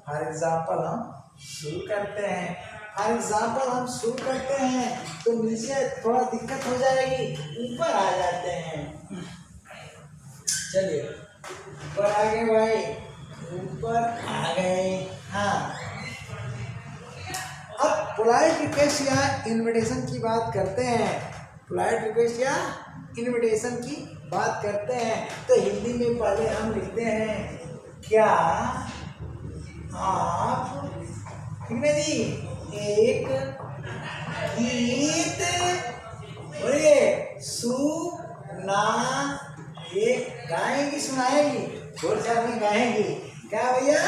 फॉर एग्जाम्पल हम शुरू करते हैं। फॉर एग्जाम्पल हम शुरू करते हैं तो नीचे थोड़ा दिक्कत हो जाएगी, ऊपर आ जाते हैं। चलिए ऊपर आ गए भाई, ऊपर आ गए। हाँ, अब पोलाइट रिक्वेस्ट या इनविटेशन की बात करते हैं। पोलाइट रिक्वेस्ट या इनविटेशन की बात करते हैं तो हिंदी में पहले हम लिखते हैं, क्या आप, ठीक है जी, एक गीत बोलिए सुना, एक गाएंगी सुनाएंगी, बोल चाल में गाएंगी, क्या भैया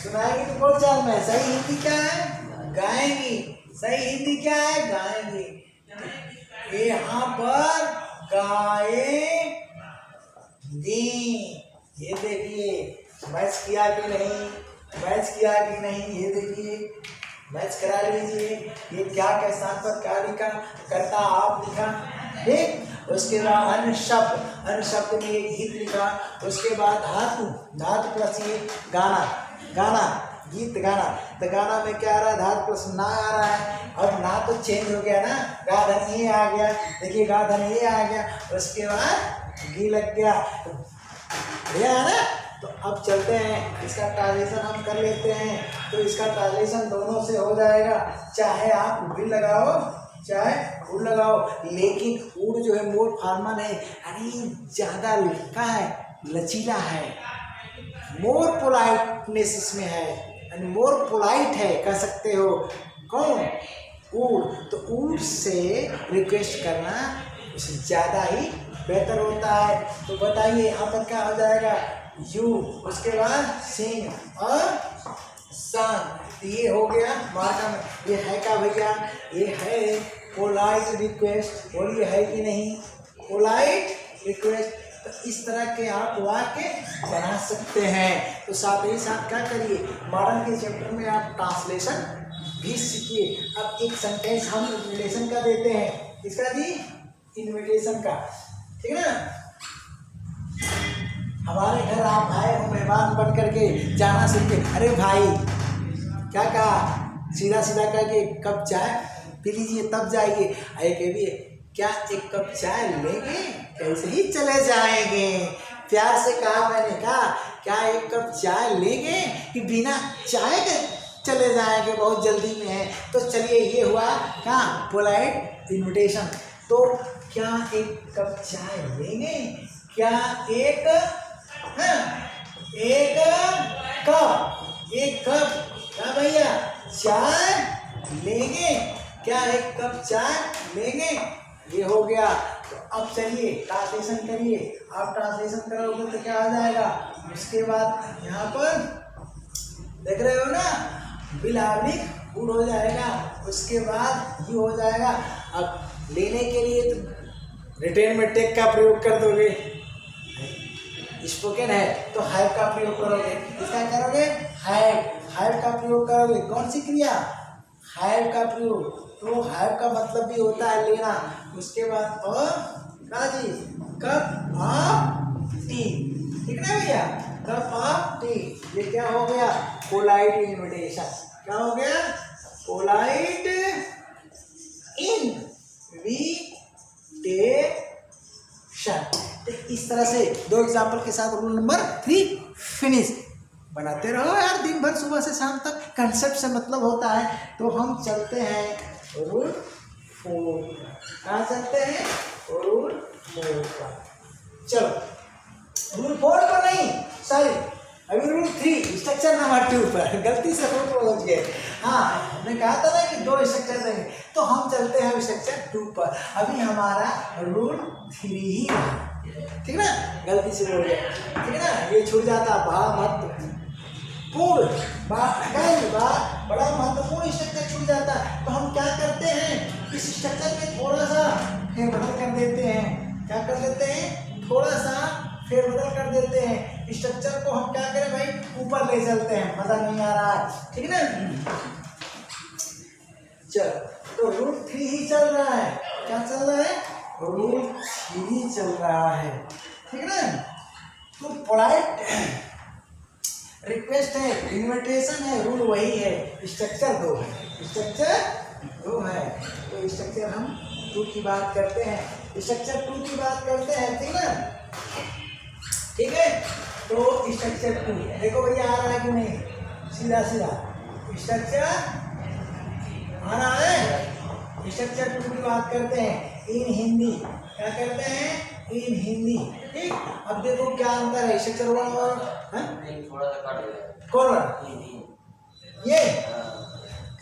सुनाएंगी तो बोल चाल में, सही हिंदी क्या है, गाएंगी, सही हिंदी क्या है, गाएंगी। यहाँ पर गाएंगी, ये देखिए मैच किया कि नहीं, मैच किया कि नहीं, ये देखिए मैच करा लीजिए। ये क्या के स्थान पर क्या लिखा, करता आप लिखा, ठीक। उसके बाद अन्य शब्द में एक गीत लिखा। उसके बाद धातु, धातु प्लस ये गाना, गाना गीत गाना, तो गाना में क्या आ रहा है, धातु प्लस ना आ रहा है। अब ना तो चेंज हो गया ना, गा धन ये आ गया, देखिए गा धन ये आ गया, उसके बाद गी लग गया, बढ़िया है ना। तो अब चलते हैं, इसका ट्रांसलेशन हम कर लेते हैं। तो इसका ट्रांसलेशन दोनों से हो जाएगा, चाहे आप भी लगाओ चाहे उड़ लगाओ, लेकिन उड़ जो है मोर फॉर्मल है, अरे ज़्यादा लिखा है, लचीला है, मोर पोलाइटनेस इसमें है, मोर पोलाइट है कह सकते हो। कौन, उड़, तो उड़ से रिक्वेस्ट करना उससे ज़्यादा ही बेहतर होता है। तो बताइए यहाँ पर क्या हो जाएगा, यू, उसके बाद सिंग और सन, ये हो गया मार्का में। ये है क्या भैया, ये है पोलाइट रिक्वेस्ट, बोलिए है कि नहीं, पोलाइट रिक्वेस्ट। तो इस तरह के आप वाक्य बना सकते हैं। तो साथ ही साथ क्या करिए, मॉडर्न के चैप्टर में आप ट्रांसलेशन भी सीखिए। अब एक सेंटेंस हम इन्विटेशन का देते हैं, किसका जी, इन्विटेशन का, ठीक है ना। हमारे घर आप आए हो मेहमान बन करके, जाना सीख के, अरे भाई क्या कहा, सीधा सीधा करके कप चाय पी लीजिए तब जाइए। अरे कह भी क्या एक कप चाय लेंगे, कैसे ही चले जाएंगे, प्यार से कहा मैंने, कहा क्या एक कप चाय लेंगे कि बिना चाय के चले जाएंगे, बहुत जल्दी में है। तो चलिए ये हुआ क्या, पोलाइट इन्विटेशन। तो क्या एक कप चाय लेंगे, क्या एक, हाँ, एक कप क्या भैया चाय लेंगे, क्या एक कप चाय लेंगे, ये हो गया। तो अब चलिए ट्रांसलेशन करिए, आप ट्रांसलेशन करोगे तो क्या आ जाएगा, उसके बाद यहाँ पर देख रहे हो ना, बिलावलिक गुड हो जाएगा, उसके बाद ये हो जाएगा। अब लेने के लिए तो रिटेन में टेक का प्रयोग कर दोगे, स्पोकन है तो हैव का प्रयोग करोगे, इसका करोगे हैव का प्रयोग करोगे, कौन सी क्रिया, हैव का प्रयोग। तो हैव का मतलब भी होता है लेना। उसके बाद जी कप ऑफ टी, ठीक है भैया, कप ऑफ टी, ये क्या हो गया, पोलाइट इन्विटेशन। क्या हो गया, पोलाइट इन्विटेशन। तो इस तरह से दो एग्जाम्पल के साथ रूल नंबर 3 फिनिश। बनाते रहो यार दिन भर, सुबह से शाम तक, कंसेप्ट से मतलब होता है। तो हम चलते हैं रूल 4, कहाँ चलते हैं, रूल 4 पर। चलो रूल 4 पर नहीं, सॉरी अभी रूल 3 स्ट्रक्चर नंबर 2 पर, गलती से रूल पहुंच गए। हाँ हमने कहा था ना कि 2 स्ट्रक्चर देंगे, तो हम चलते हैं स्ट्रक्चर 2 पर। अभी हमारा रूल 3 ही है, ठीक ना, गलती से बोल गया, ठीक है ना, ये छूट जाता, बड़ा महत्वपूर्ण स्ट्रक्चर छूट जाता। तो हम क्या करते हैं, इस स्ट्रक्चर में थोड़ा सा फेरबदल कर देते हैं। क्या कर देते हैं, थोड़ा सा फेरबदल कर देते हैं। स्ट्रक्चर को हम क्या करें भाई, ऊपर ले चलते हैं, मजा नहीं आ रहा है, ठीक है ना। चल तो रूल 3 ही चल रहा है, क्या चल रहा है, रूल 3 चल रहा है, ठीक है ना। तो पोलाइट रिक्वेस्ट है, इन्विटेशन है, रूल वही है, स्ट्रक्चर दो है, स्ट्रक्चर दो है। तो स्ट्रक्चर हम 2 की बात करते हैं, स्ट्रक्चर 2 की बात करते हैं, ठीक है। ठीक है, तो स्ट्रक्चर 2 देखो भैया आ रहा है कि नहीं, सीधा सीधा स्ट्रक्चर आ रहा है। स्ट्रक्चर 2 की बात करते हैं इन हिंदी, क्या करते हैं इन हिंदी, ठीक। अब देखो क्या अंतर है स्ट्रक्चर 1 और थोड़ा सा काट गया कौन ये,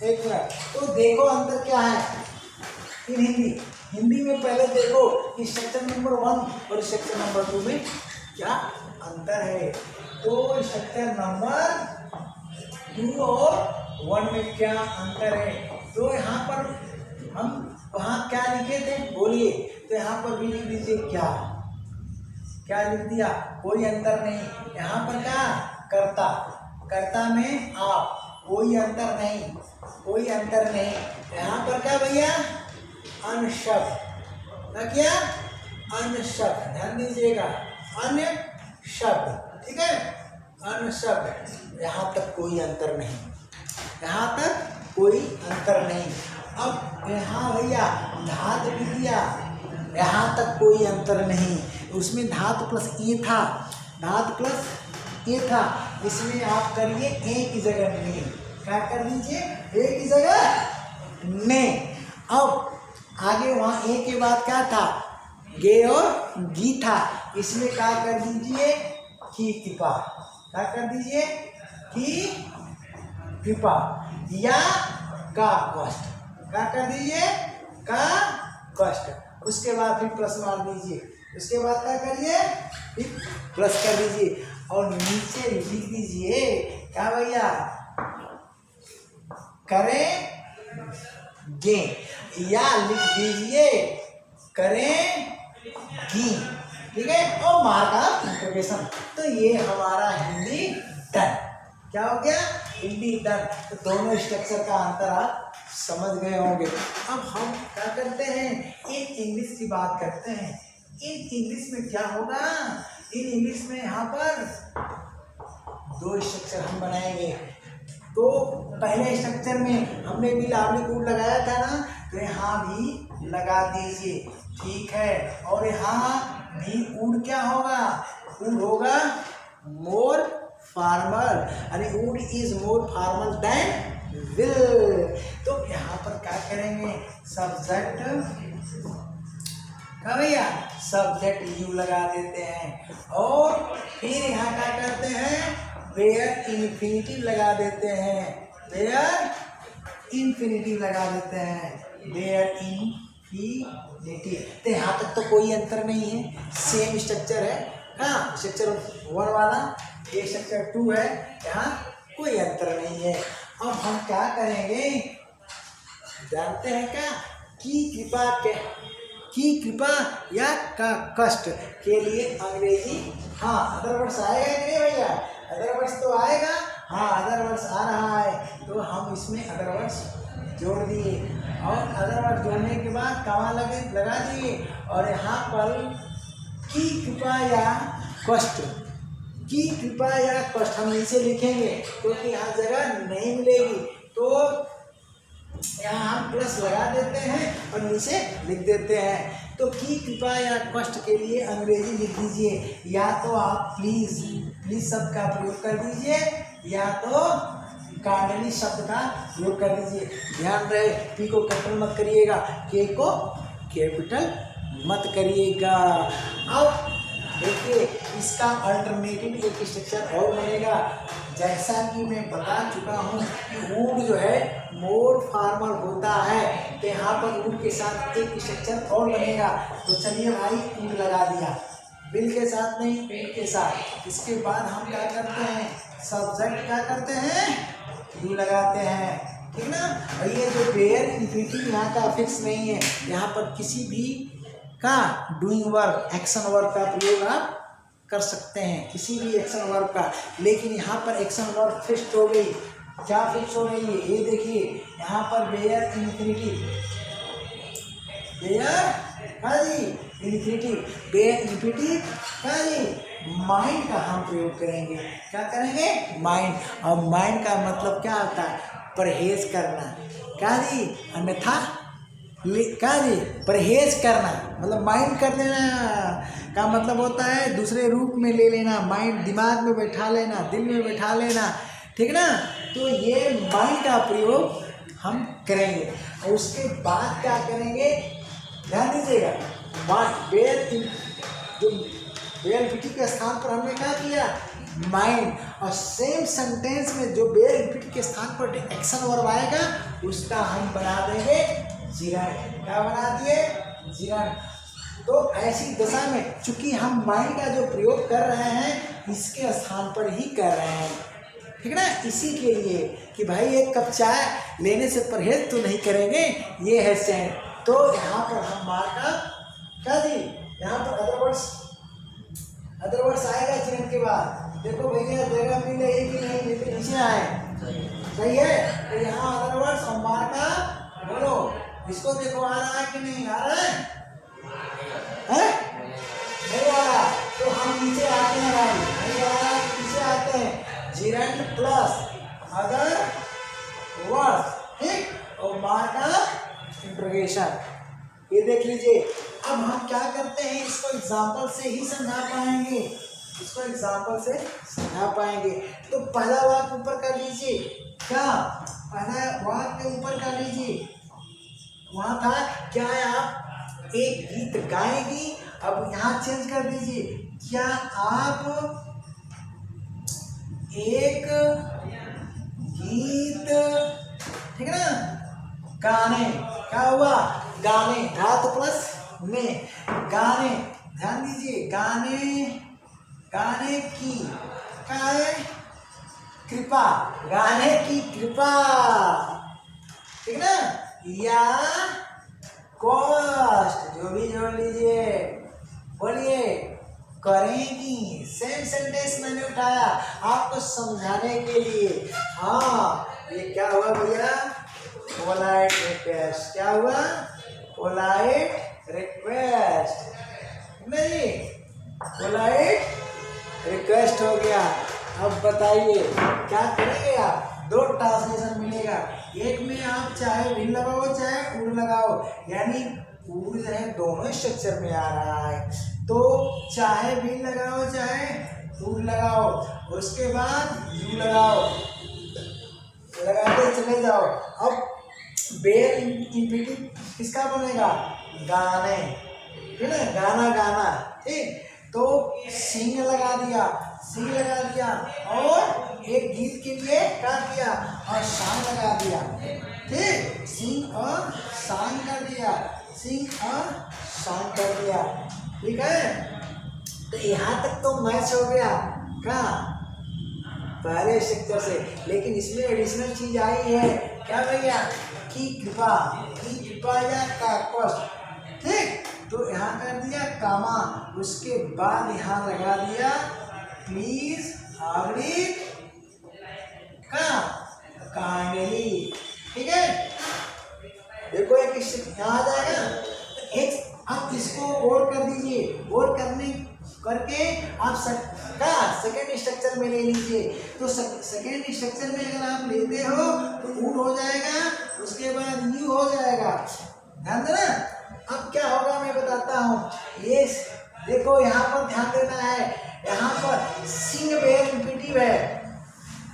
एक मिनट, तो देखो अंतर क्या है इन हिंदी। हिंदी में पहले देखो स्ट्रक्चर नंबर 1 और स्ट्रक्चर नंबर 2 में क्या अंतर है। तो स्ट्रक्चर नंबर 2 और 1 में क्या अंतर है। तो यहाँ पर हम वहाँ क्या लिखे थे बोलिए, तो यहाँ पर भी लिख दीजिए क्या, क्या लिख दिया, कोई अंतर नहीं। यहाँ पर क्या कर्ता, कर्ता में आप, कोई अंतर नहीं, कोई अंतर नहीं। यहाँ पर क्या भैया अन्य शब्द, क्या अन्य शब्द, ध्यान दीजिएगा अन्य शब्द, ठीक है, अन्य शब्द। यहाँ तक कोई अंतर नहीं, यहाँ तक कोई अंतर नहीं। अब यहाँ भैया धातु भी दिया, यहाँ तक कोई अंतर नहीं, उसमें धातु प्लस ए था, धातु प्लस ए था, इसमें आप करिए ए की जगह ने, क्या कर दीजिए ए की जगह ने। अब आगे वहाँ ए के बाद क्या था, गे और गी था, इसमें क्या कर दीजिए की कृपा, क्या कर दीजिए की कृपा या का कष्ट, क्या कर दीजिए का कष्ट। उसके बाद फिर प्लस मार दीजिए, उसके बाद क्या करिए फिर प्लस कर दीजिए और नीचे लिख दीजिए क्या भैया करेंगे, या लिख दीजिए करेंगी, ठीक है, और मार्क ऑफ इंटरोगेशन। तो ये हमारा हिंदी डन, क्या हो गया हिंदी डन। तो दोनों स्ट्रक्चर का अंतर आप समझ गए होंगे। अब हम क्या करते हैं इन इंग्लिश की बात करते हैं। इन इंग्लिश में क्या होगा, इन इंग्लिश में यहाँ पर 2 स्ट्रक्चर हम बनाएंगे। तो पहले स्ट्रक्चर में हमने भी लावली कूड लगाया था ना, तो यहाँ भी लगा दीजिए, ठीक है। और यहाँ भी ऊड क्या होगा, ऊड होगा मोर फॉर्मल, अरे would is more formal than will. तो यहाँ पर क्या करेंगे सब्जेक्ट, क्या भैया सब्जेक्ट यू लगा देते हैं, और फिर यहाँ क्या करते हैं वेयर इन्फिनिटिव लगा देते हैं, वेयर इन्फिनिटिव लगा देते हैं, वेयर इन्फिनिटिव। तो यहाँ तक तो कोई अंतर नहीं है, सेम स्ट्रक्चर है। हाँ स्ट्रक्चर 1 वाला, ये स्ट्रक्चर 2 है, यहाँ कोई अंतर नहीं है। अब हम क्या करेंगे जानते हैं क्या, की कृपा या का कष्ट के लिए अंग्रेजी, हाँ अदर वर्ड्स आएगा कि नहीं भैया, अदर वर्ड्स तो आएगा, हाँ अदर वर्ड्स आ रहा है, तो हम इसमें अदर वर्ड्स जोड़ दिए, और अदर वर्ड्स जोड़ने के बाद कमा लगा दिए, और यहाँ पर की कृपा या कष्ट, की कृपा या कष्ट हम नीचे लिखेंगे क्योंकि यहाँ जगह नहीं मिलेगी, तो यहाँ हम प्लस लगा देते हैं और नीचे लिख देते हैं। तो की कृपा या कष्ट के लिए अंग्रेजी लिख दीजिए, या तो आप प्लीज शब्द का प्रयोग कर दीजिए, या तो काइंडली शब्द का प्रयोग कर दीजिए। ध्यान रहे पी को कैपिटल मत करिएगा, के को कैपिटल मत करिएगा। अब देखिए इसका अल्टरनेटिव एक स्ट्रक्चर और बनेगा, जैसा कि मैं बता चुका हूँ कि वुड जो है मोर फॉर्मल होता है, तो यहाँ पर वुड के साथ एक स्ट्रक्चर और बनेगा। तो चलिए भाई वुड लगा दिया, बिल के साथ नहीं वुड के साथ। इसके बाद हम क्या करते हैं सब्जेक्ट क्या करते हैं यू लगाते हैं, ठीक ना। और ये जो वेयर इन्फिनिटिव यहाँ का फिक्स नहीं है, यहाँ पर किसी भी का डूइंग वर्ब एक्शन वर्ब का प्रयोग आप कर सकते हैं, किसी भी एक्शन वर्ब का। लेकिन यहाँ पर एक्शन वर्ब फिक्स हो गई, क्या फिक्स हो गई है ये देखिए, यहाँ पर वेयर इन्फिनिटिव, वेयर हाँ जी इन्फिनिटिव, वेयर इन्फिनिटिव हाँ जी माइंड का हम प्रयोग करेंगे। क्या करेंगे? माइंड। और माइंड का मतलब क्या होता है? परहेज करना। क्या जी? अन्यथा क्या जी? परहेज करना मतलब माइंड कर लेना का मतलब होता है दूसरे रूप में ले लेना, माइंड दिमाग में बैठा लेना, दिल में बैठा लेना, ठीक ना। तो ये माइंड का प्रयोग हम करेंगे। और उसके बाद क्या करेंगे? ध्यान दीजिएगा, जो बेयर इन्फिनिटी के स्थान पर हमने क्या किया? माइंड। और सेम सेंटेंस में जो बेयर इन्फिनिटी के स्थान पर एक्शन वर्ब आएगा उसका हम बना देंगे जिरंड। क्या बना दिए? जिरंड। तो ऐसी दशा में चूंकि हम माइंड का जो प्रयोग कर रहे हैं इसके स्थान पर ही कर रहे हैं, ठीक ना। इसी के लिए कि भाई एक कप चाय लेने से परहेज तो नहीं करेंगे, ये है सेंड। तो यहाँ पर हम मार्का क्या जी? यहाँ पर अदरवर्ड्स आएगा चिन्ह के बाद। देखो भैया जगह मिले कि नहीं मिले, नीचे आए, सही है। तो यहाँ अदरवर्ड्स और मार्का बोलो, इसको देखो आ रहा है कि नहीं आ रहा है? नहीं आ रहा। तो हम नीचे आते हैं भाई, नहीं आ रहा पीछे आते हैं। जिरंड प्लस अदर वर्ड्स, ठीक, और मार्का इंट्रोगेशन। ये देख लीजिए। अब हम क्या करते हैं, इसको एग्जाम्पल से ही समझा पाएंगे, इसको एग्जाम्पल से समझा पाएंगे। तो पहला वाक्य ऊपर कर लीजिए। क्या पहला वाक्य ऊपर कर लीजिए? वहां था क्या आप एक गीत गाएंगी? अब यहाँ चेंज कर दीजिए, क्या आप एक गीत, ठीक है ना, गाने। क्या हुआ? गाने, धातु प्लस में, गाने। ध्यान दीजिए, गाने, गाने की क्या है? कृपा, गाने की कृपा, ठीक ना। या कॉस्ट, जो भी जोड़ लीजिए, बोलिए करेंगी। सेम सेंटेंस मैंने उठाया आपको समझाने के लिए। हाँ, ये क्या हुआ भैया? Polite request. क्या हुआ? पोलाइट रिक्वेस्ट, नहीं पोलाइट रिक्वेस्ट हो गया। अब बताइए क्या करेंगे आप? दो ट्रांसलेशन मिलेगा, एक में आप चाहे विल लगाओ चाहे उड़ लगाओ, यानी उड़ जो है दोनों स्ट्रक्चर में आ रहा है। तो चाहे विल लगाओ चाहे उड़ लगाओ, उसके बाद यू लगाओ, लगाते चले जाओ। अब बेयर इन्फिनिटी किसका बनेगा? गाने, ठीक है, गाना गाना, ठीक। तो सिंग लगा दिया, सिंग लगा दिया, और एक गीत के लिए क्या किया? और सॉन्ग लगा दिया, ठीक। सिंग और सॉन्ग कर दिया, सिंग और सॉन्ग कर दिया, ठीक है। तो यहाँ तक तो मैच हो गया क्या? पहले स्ट्रक्चर से। लेकिन इसमें एडिशनल चीज आई है, क्या भैया? की कृपा, की कृपा या का कष्ट, ठीक। तो यहाँ कर दिया कामा, उसके बाद यहाँ लगा दिया प्लीज आवड़ी का कांडली, ठीक है। देखो एक यहाँ आ जाएगा, एक आप इसको और कर दीजिए, और करके आप सेकेंड स्ट्रक्चर में ले लीजिए। तो सेकेंड स्ट्रक्चर में अगर आप लेते हो तो ऊड हो जाएगा, उसके बाद यू हो जाएगा, ध्यान देना। अब क्या होगा मैं बताता हूँ। ये देखो यहाँ पर ध्यान देना है, यहाँ पर सिंग बेयर इन्फिनिटिव है।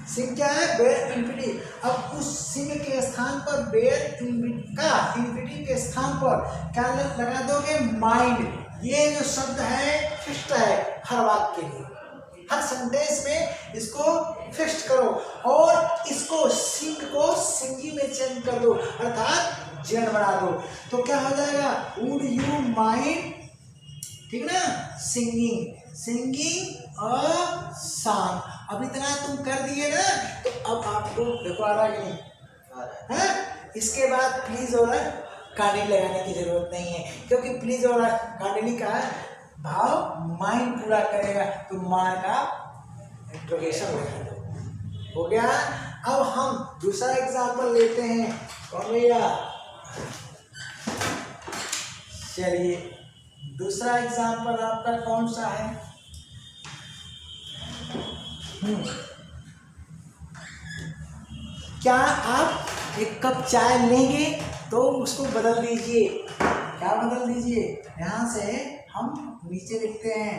सिंग क्या है? Bare infinitive. अब उस सिंग के स्थान पर बेयर इन्फिनिटिव के स्थान पर क्या लगा दोगे? माइंड। ये जो शब्द है फिक्स्ड है हर वाक्य के लिए, हर सेंटेंस में इसको फिक्स्ड करो, और इसको सिंग को सिंगी में चेंज कर दो, अर्थात जेड बना दो। तो क्या हो जाएगा? वुड यू माइंड, ठीक ना, सिंगिंग, सिंगिंग अ सॉन्ग। अब इतना तुम कर दिए ना, तो अब आपको देखो आ रहा है कि नहीं है? इसके बाद प्लीज और कांडली लगाने की जरूरत नहीं है, क्योंकि प्लीज और कांडली का भाव माइंड पूरा करेगा। तो मार का इंट्रोगेशन लगा दो, हो गया। अब हम दूसरा एग्जाम्पल लेते हैं, कौन भैया? चलिए दूसरा एग्जाम्पल आपका कौन सा है? क्या आप एक कप चाय लेंगे तो उसको बदल दीजिए। क्या बदल दीजिए? यहाँ से हम नीचे लिखते हैं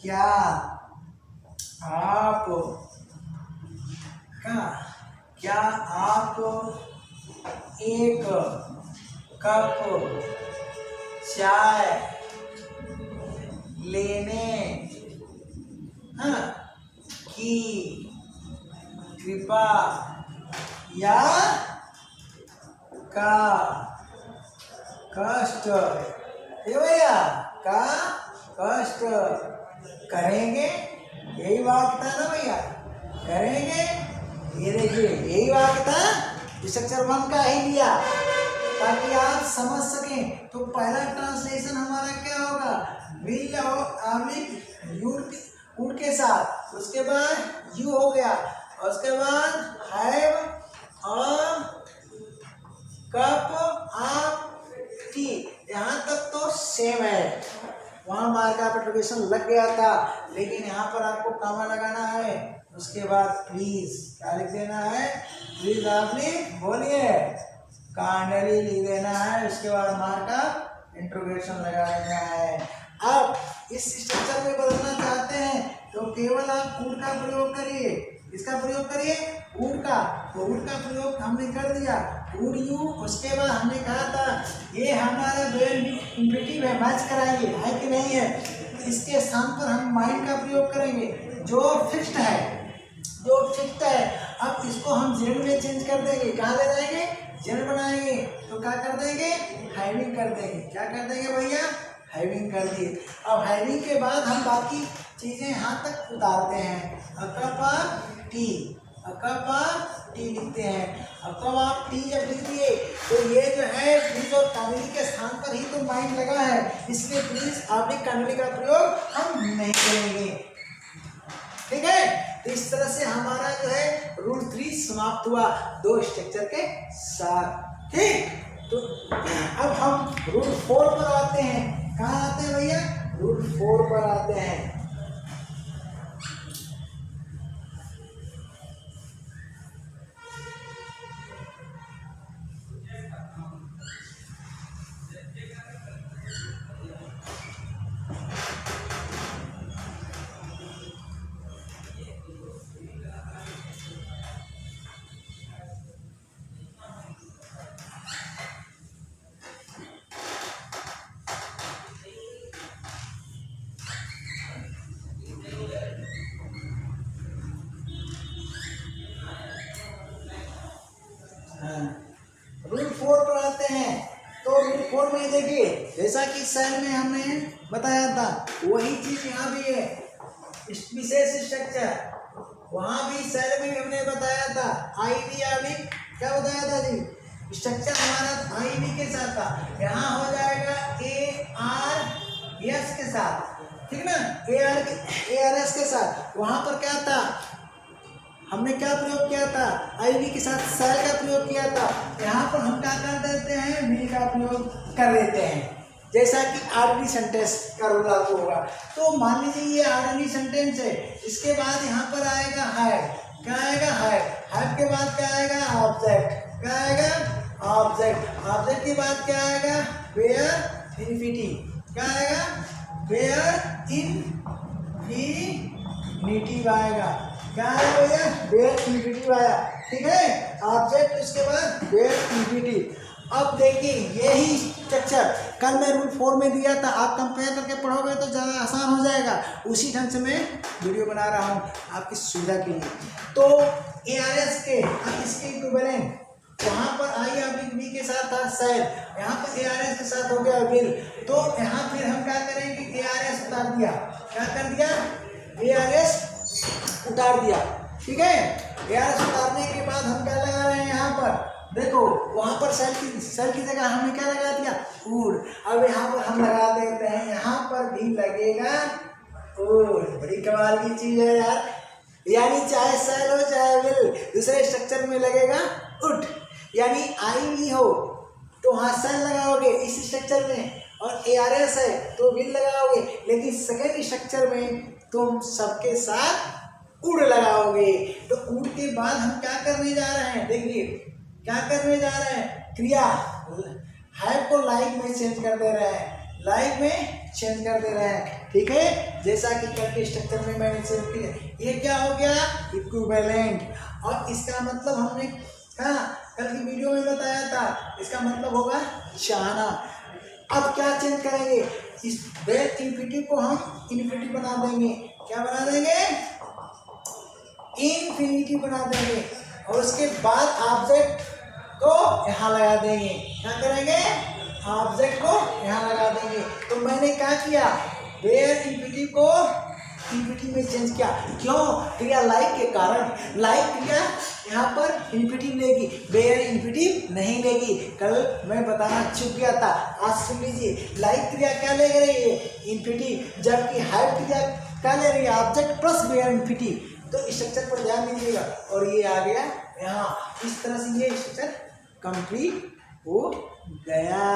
क्या आप क्या आप एक कप चाय लेने की कृपा या का कष्ट भैया का कष्ट करेंगे। यही वाक्य था ना भैया, करेंगे। ये देखिए यही वाक्य था, स्ट्रक्चर 1 का ही लिया ताकि आप समझ सकें। तो पहला ट्रांसलेशन हमारा क्या होगा? विल और आमिक वुड के साथ, उसके बाद यू हो गया, और उसके बाद have a cup of T. यहाँ तक तो सेम है, वहाँ मार्क ऑफ इंटरोगेशन लग गया था, लेकिन यहाँ पर आपको कॉमा लगाना है। उसके बाद प्लीज क्या लिख देना है? प्लीज आपने बोलिए काइंडली लिख देना है। उसके बाद मार्क ऑफ इंटरोगेशन लगा देना है। अब इस स्ट्रक्चर में बदलना चाहते हैं तो केवल आप वुड का प्रयोग करिए। इसका प्रयोग करिए वुड का, तो वुड का प्रयोग हमने कर दिया, वुड यू। उसके बाद हमने कहा था ये हमारा इंपेटिव है, मैच कराएंगे है कि नहीं है। इसके स्थान पर हम माइंड का प्रयोग करेंगे जो फिक्स्ड है, जो फिक्स्ड है। अब इसको हम जेड में चेंज कर देंगे। कहाँ ले जाएंगे? जेड बनाएंगे, तो क्या कर देंगे? हैविंग कर देंगे। क्या कर देंगे भैया? हैविंग कर दिए। अब हैविंग के बाद हम बाकी चीजें यहाँ तक उतारते हैं। A cup of T, a cup of T लिखते हैं। अ कप ऑफ टी जब लिख दिए तो ये जो है प्लीज और कानली के स्थान पर ही तो माइंड लगा है, इसलिए प्लीज आपने कानली का प्रयोग हम नहीं करेंगे। ठीक है, तो इस तरह से हमारा जो है रूल 3 समाप्त हुआ 2 स्ट्रक्चर के साथ। ठीक, तो अब हम रूल 4 पर आते हैं। कहाँ आते हैं भैया? रूल 4 पर आते हैं। रूल 4 पर आते हैं। तो रूल 4 में देखिए जैसा कि सेल में हमने बताया था वही चीज यहाँ भी है। विशेष स्ट्रक्चर वहाँ भी सेल में हमने बताया था। आईवी आवी क्या बताया था जी? स्ट्रक्चर हमारा आईवी के साथ था, यहाँ हो जाएगा ARS के साथ, ठीक ना? ARS के साथ। वहाँ पर क्या था? हमने क्या प्रयोग किया था? आईवी के साथ सेल का प्रयोग किया था। यहाँ पर हम क्या कर देते हैं? विल का प्रयोग कर देते हैं, जैसा कि आर्डनरी सेंटेंस का रूल लागू होगा। तो मान लीजिए ये आर्डनरी सेंटेंस है, इसके बाद यहाँ पर आएगा हैव। क्या आएगा? हैव के बाद क्या आएगा? ऑब्जेक्ट। क्या आएगा? ऑब्जेक्ट। ऑब्जेक्ट के बाद क्या आएगा? Bare infinitive. क्या आएगा? वेयर इन्फिनिटिव आएगा। क्या है भैया? वेयर इन्फिनिटिव आया। ठीक है, ऑब्जेक्ट उसके बाद वेयर इन्फिनिटिव। अब देखिए यही स्ट्रक्चर कल मैं रूल 4 में दिया था, आप कंपेयर करके पढ़ोगे तो ज़्यादा आसान हो जाएगा। उसी ढंग से मैं वीडियो बना रहा हूँ आपकी सुविधा के लिए। तो ARS के अब इसके इक्विवेलेंट वहाँ पर आई अभी बी के साथ था सेल, यहाँ पर ARS के साथ हो गया विल। तो यहाँ फिर हम क्या करेंगे? ARS उतार दिया। क्या कर दिया? ARS उतार दिया। ठीक है, ARS उतारने के बाद हम क्या लगा रहे हैं? यहाँ पर देखो वहाँ पर सेल की जगह हमने क्या लगा दिया? वुड। अब यहाँ पर हम लगा देते हैं, यहाँ पर भी लगेगा वुड। बड़ी कमाल की चीज है यार, यानी चाहे सेल हो चाहे विल, दूसरे स्ट्रक्चर में लगेगा वुड। यानी आई भी हो तो वहाँ सेल लगाओगे इस स्ट्रक्चर में, और ARS है तो विल लगाओगे, लेकिन सेकेंड स्ट्रक्चर में तुम सबके साथ उड़ लगाओगे। तो उड़ के बाद हम क्या करने जा रहे हैं, देखिए क्या करने जा रहे हैं, क्रिया हैव को लाइक में चेंज कर दे रहे हैं, लाइक में चेंज कर दे रहे हैं, ठीक है। जैसा कि कल के स्ट्रक्चर में मैंने चेंज किया, ये क्या हो गया, इक्विवेलेंट। और इसका मतलब हमने कल की वीडियो में बताया था, इसका मतलब होगा चाहना। अब क्या चेंज करेंगे, इस वेल इन्फिनिटिव को हम इन्फिनिटिव बना देंगे, क्या बना देंगे, इन्फिनिटिव बना देंगे। और उसके बाद ऑब्जेक्ट को यहाँ लगा देंगे, क्या करेंगे, ऑब्जेक्ट को यहाँ लगा देंगे। तो मैंने क्या किया, वेयर इन्फिनिटिव को इन्फिनिटिव में चेंज किया, क्यों, क्रिया लाइक के कारण। लाइक क्रिया यहाँ पर इन्फिनिटिव लेगी, वेयर इन्फिनिटिव नहीं लेगी। कल मैं बताना चूक गया था, आज सुन लीजिए। लाइक क्रिया क्या ले रही है, इन्फिनिटिव, जबकि हैव क्रिया क्या ले रही है, ऑब्जेक्ट प्लस वेयर इन्फिनिटिव। तो स्ट्रक्चर पर ध्यान दीजिएगा। और ये आ गया यहाँ, इस तरह से ये स्ट्रक्चर कंप्लीट हो गया।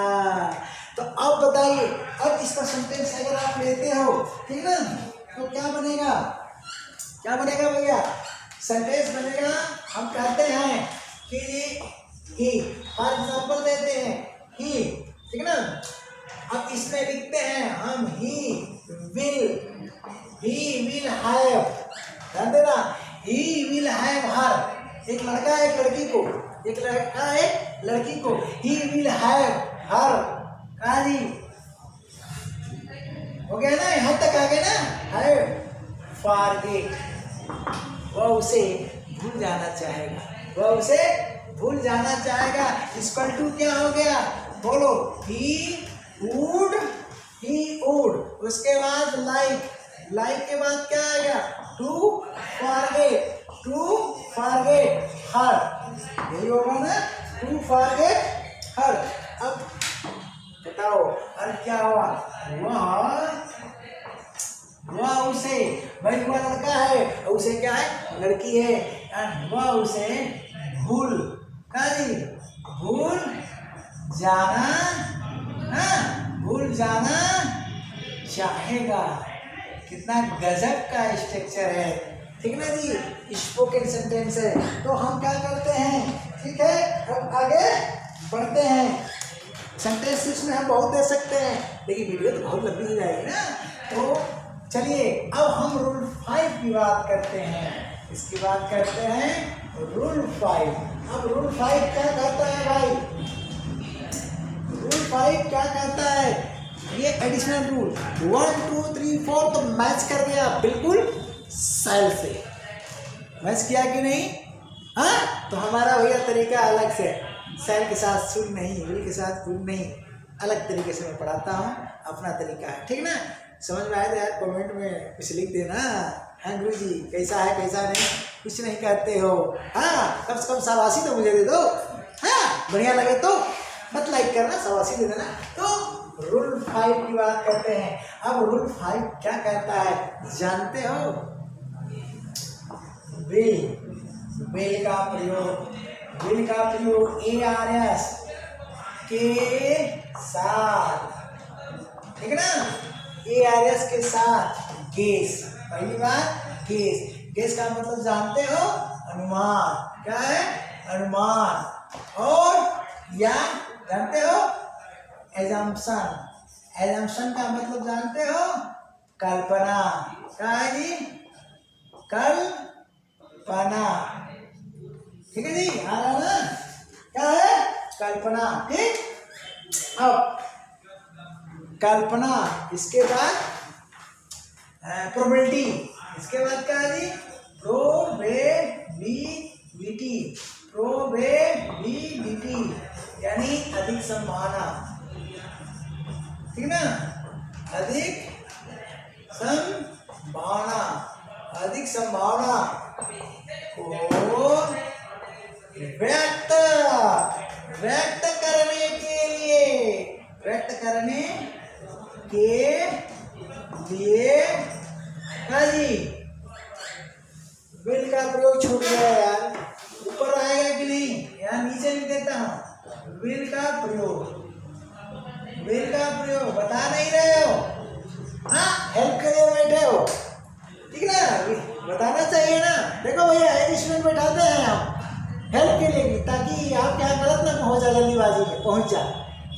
तो अब बताइए, अब इसका सेंटेंस अगर आप लेते हो, ठीक ना, तो क्या बनेगा, क्या बनेगा भैया, सेंटेंस बनेगा, हम कहते हैं कि ही, फॉर एग्जाम्पल देते हैं ही, ठीक ना। अब इसमें लिखते हैं हम ही विल हैव, ध्यान देना, ही विल हैव हर, एक लड़का है एक लड़की को, एक लड़का है लड़की को, ही विल हैव हर, कहा जी, हो गया ना, यहाँ तक आ गया ना, है फॉरगेट, वह उसे भूल जाना चाहेगा, वह उसे भूल जाना चाहेगा। इक्वल टू क्या हो गया, बोलो, ही वुड, उसके बाद लाइक, लाइक के बाद क्या आएगा, टू फॉरगेट हर, यही होगा ना, टू फॉरगेट हर। अब बताओ, और क्या हुआ, वह उसे, भाई वह लड़का है, उसे क्या है, लड़की है, एंड वह उसे भूल जाना चाहेगा। कितना गजब का स्ट्रक्चर है, ठीक ना जी, स्पोकन सेंटेंस है। तो हम क्या करते हैं, ठीक है, अब आगे बढ़ते हैं। सेंटेंस इसमें हम बहुत दे सकते हैं, लेकिन वीडियो तो बहुत लंबी हो जाएगी ना। तो चलिए अब हम रूल 5 की बात करते हैं, इसकी बात करते हैं रूल 5। अब रूल 5 क्या कहता है भाई, रूल 5 क्या कहता है, ये एडिशनल रूल 1 2 3 4 तो मैच कर गया बिल्कुल सेल से, मैच किया कि नहीं, हाँ। तो हमारा भैया तरीका अलग से, सेल के साथ सुर नहीं, विल के साथ गुल नहीं, अलग तरीके से मैं पढ़ाता हूँ, अपना तरीका है, ठीक ना। समझ में आया तो यार कमेंट में कुछ लिख देना, हाँ गुरु जी कैसा है कैसा नहीं, कुछ नहीं कहते हो, हाँ, कम से कम शाबाशी तो मुझे दे दो, हाँ, बढ़िया लगे तो मत लाइक करना, शाबाशी दे देना। तो रूल 5 की बात करते हैं। अब रूल 5 क्या कहता है जानते हो, विल का प्रयोग ARS के साथ, ठीक है ना, ARS के साथ गेस, पहली बात गेस का मतलब जानते हो, अनुमान, क्या है, अनुमान। और या जानते हो एजम्पशन का मतलब जानते हो, कल्पना, क्या है जी, कल्पना, ठीक है जी, आ रहा ना, क्या है, कल्पना, ठीक। अब कल्पना, इसके बाद प्रोबेबिलिटी, इसके बाद क्या है जी, प्रोबेबिलिटी यानी अधिक संभावना, ठीक ना, अधिक संभावना को व्यक्त करने के लिए जी विल का प्रयोग छूट गया यार, ऊपर आएगा कि नहीं, यहाँ नीचे लिख देता हूँ, विल का प्रयोग बता नहीं रहे हो, हाँ, हेल्प के लिए बैठे हो, ठीक ना। बताना चाहिए ना। देखो भैया एक स्टूडेंट बैठाते हैं हम हेल्प के लिए भी, ताकि आप क्या गलत ना हो जाए, जल्दीबाजी में पहुंच जाए।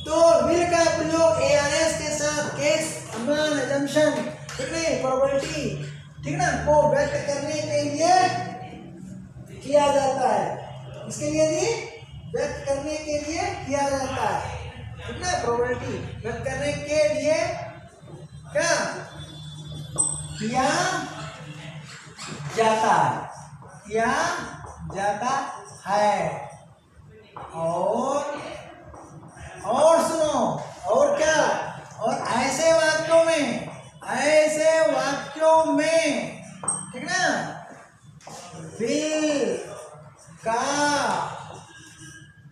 तो विल का प्रयोग ARS के साथ केस, अनुमान, अजम्पशन, ठीक नहीं, प्रोबेबिलिटी, ठीक ना, को व्यक्त करने के लिए किया जाता है। इसके लिए भी व्यक्त करने के लिए किया जाता है, ठीक ना, प्रोबेबिलिटी व्यक्त करने के लिए क्या किया जाता है, किया जाता है। और सुनो, और क्या, और ऐसे वाक्यों में, ठीक ना, विल का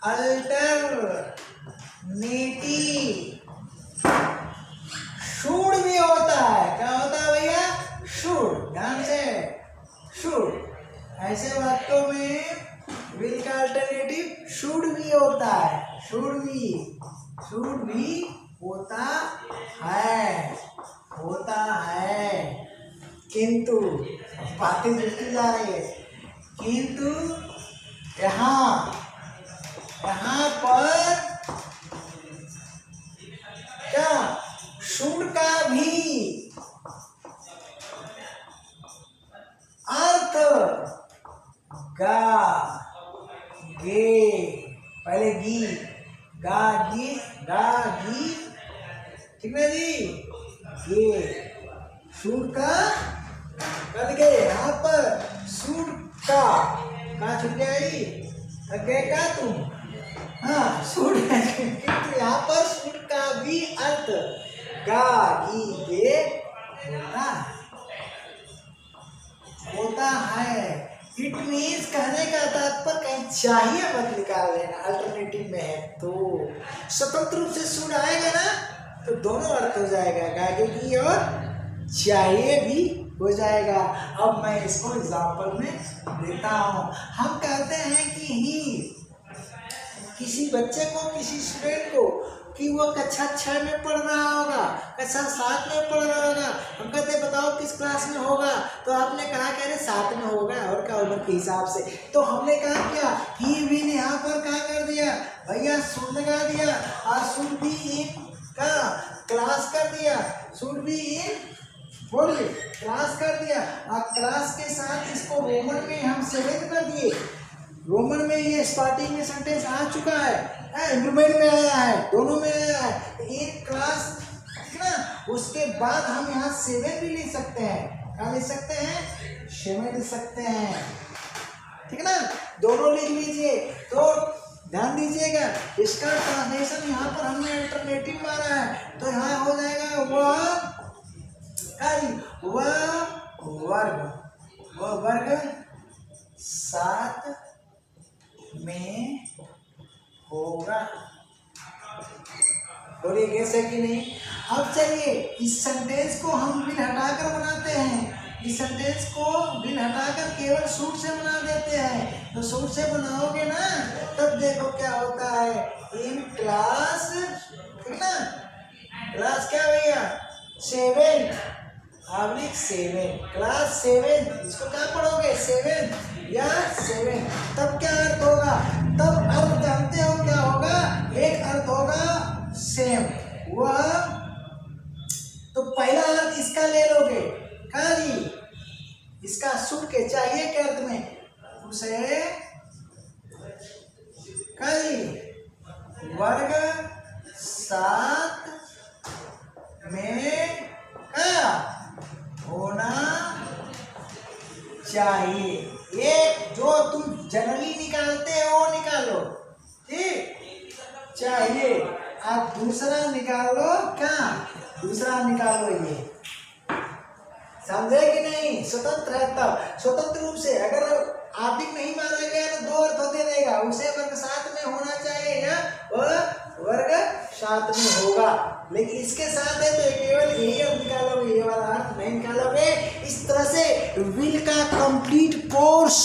अल्टरनेटिव शुड भी होता है। क्या होता है भैया? शुड, ध्यान से, शुड। ऐसे वाक्यों में विल का अल्टरनेटिव शुड भी होता है, शुड भी होता है। किंतु बातें जुड़ती जा रही है, किंतु यहाँ पर क्या शुड का भी अर्थ गा, गे, पहले गी, गा गी, ठीक ना जी, गे, शुड का कल गए, यहाँ पर शुड का छूट जाएगी, थक गए का तुम? हाँ, शुड, किंतु यहाँ पर शुड का भी अर्थ गा, गी, गे होता है। इट मीन्स कहने का तात्पर्य कहीं चाहिए मत निकाल लेना, अल्टरनेटिव में है तो स्वतंत्र रूप से शुड आएगा ना तो दोनों अर्थ हो जाएगा, गागे की और चाहिए भी हो जाएगा। अब मैं इसको एग्जाम्पल में देता हूँ। हम कहते हैं कि किसी बच्चे को, किसी स्टूडेंट को, कि वो कक्षा 6 में पढ़ रहा होगा, कक्षा 7 में पढ़ रहा होगा। हम कहते बताओ किस क्लास में होगा, तो आपने कहा कह रहे 7 में होगा, और क्या उम्र के हिसाब से। तो हमने कहा क्या, ही विल यहाँ पर क्या कर दिया भैया, शुड लगा दिया, और शुड बी इन का क्लास कर दिया, शुड बी इन बोलिए क्लास कर दिया, और क्लास के साथ इसको रोमन में हम 7 कर दिए। रोमन में ये स्टार्टिंग में सेंटेंस आ चुका है, इंप्रूवमेंट में आया है, दोनों में आया है, एक क्लास, ठीक ना। उसके बाद हम यहाँ 7 भी ले सकते हैं, क्या ले सकते हैं, 7 ले सकते हैं, ठीक ना, दोनों लिख लीजिए। तो ध्यान दीजिएगा, इसका ट्रांसलेशन यहाँ पर हमने अल्टरनेटिव मारा है, तो यहाँ हो जाएगा वह वर्ग 7 में होगा। बोलिए कैसे कि नहीं। अब चलिए इस सेंटेंस को हम बिन हटाकर बनाते हैं, इस सेंटेंस को बिन हटाकर केवल शुड से बना देते हैं। तो शुड से बनाओगे ना तब देखो क्या होता है, इन क्लास, ठीक ना, क्लास क्या भैया 7, आवलिक 7, क्लास 7, इसको क्या पढ़ोगे 7 या 7। तब क्या अर्थ होगा, तब अर्थ जानते हो क्या होगा, एक अर्थ होगा सेम, वह तो पहला अर्थ इसका ले लोगे, कहा जी इसका शुड के चाहिए के अर्थ में, उसे कहा जी वर्ग 7 में क्या होना चाहिए। एक जो तुम जनरली निकालते हो निकालो, ठीक, चाहिए। आप दूसरा निकालो, क्या दूसरा निकालो, ये समझे कि नहीं। स्वतंत्र है, तब स्वतंत्र रूप से अगर आर्थिक नहीं माना गया तो 2 अर्थ होते रहेगा, उसे वर्ग 7 में होना चाहिए या वर्ग 7 में होगा। लेकिन इसके साथ है तो केवल यही अर्थ निकालोगे, ये वाला अर्थ नहीं निकालोगे। इस तरह से विल का कंप्लीट कोर्स,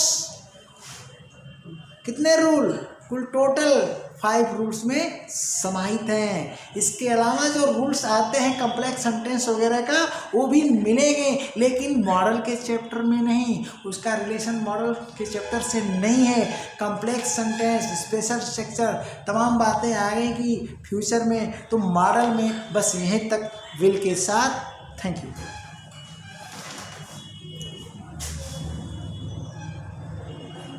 कितने रूल, कुल टोटल स्पेशल 5 रूल्स में समाहित हैं। इसके अलावा जो रूल्स आते हैं कम्प्लेक्स सेंटेंस वगैरह का वो भी मिलेंगे, लेकिन मॉडल के चैप्टर में नहीं, उसका रिलेशन मॉडल के चैप्टर से नहीं है। कम्प्लेक्स सेंटेंस, स्पेशल स्ट्रक्चर, तमाम बातें आएगी फ्यूचर में, तो मॉडल में बस यहीं तक विल के साथ। Thank you.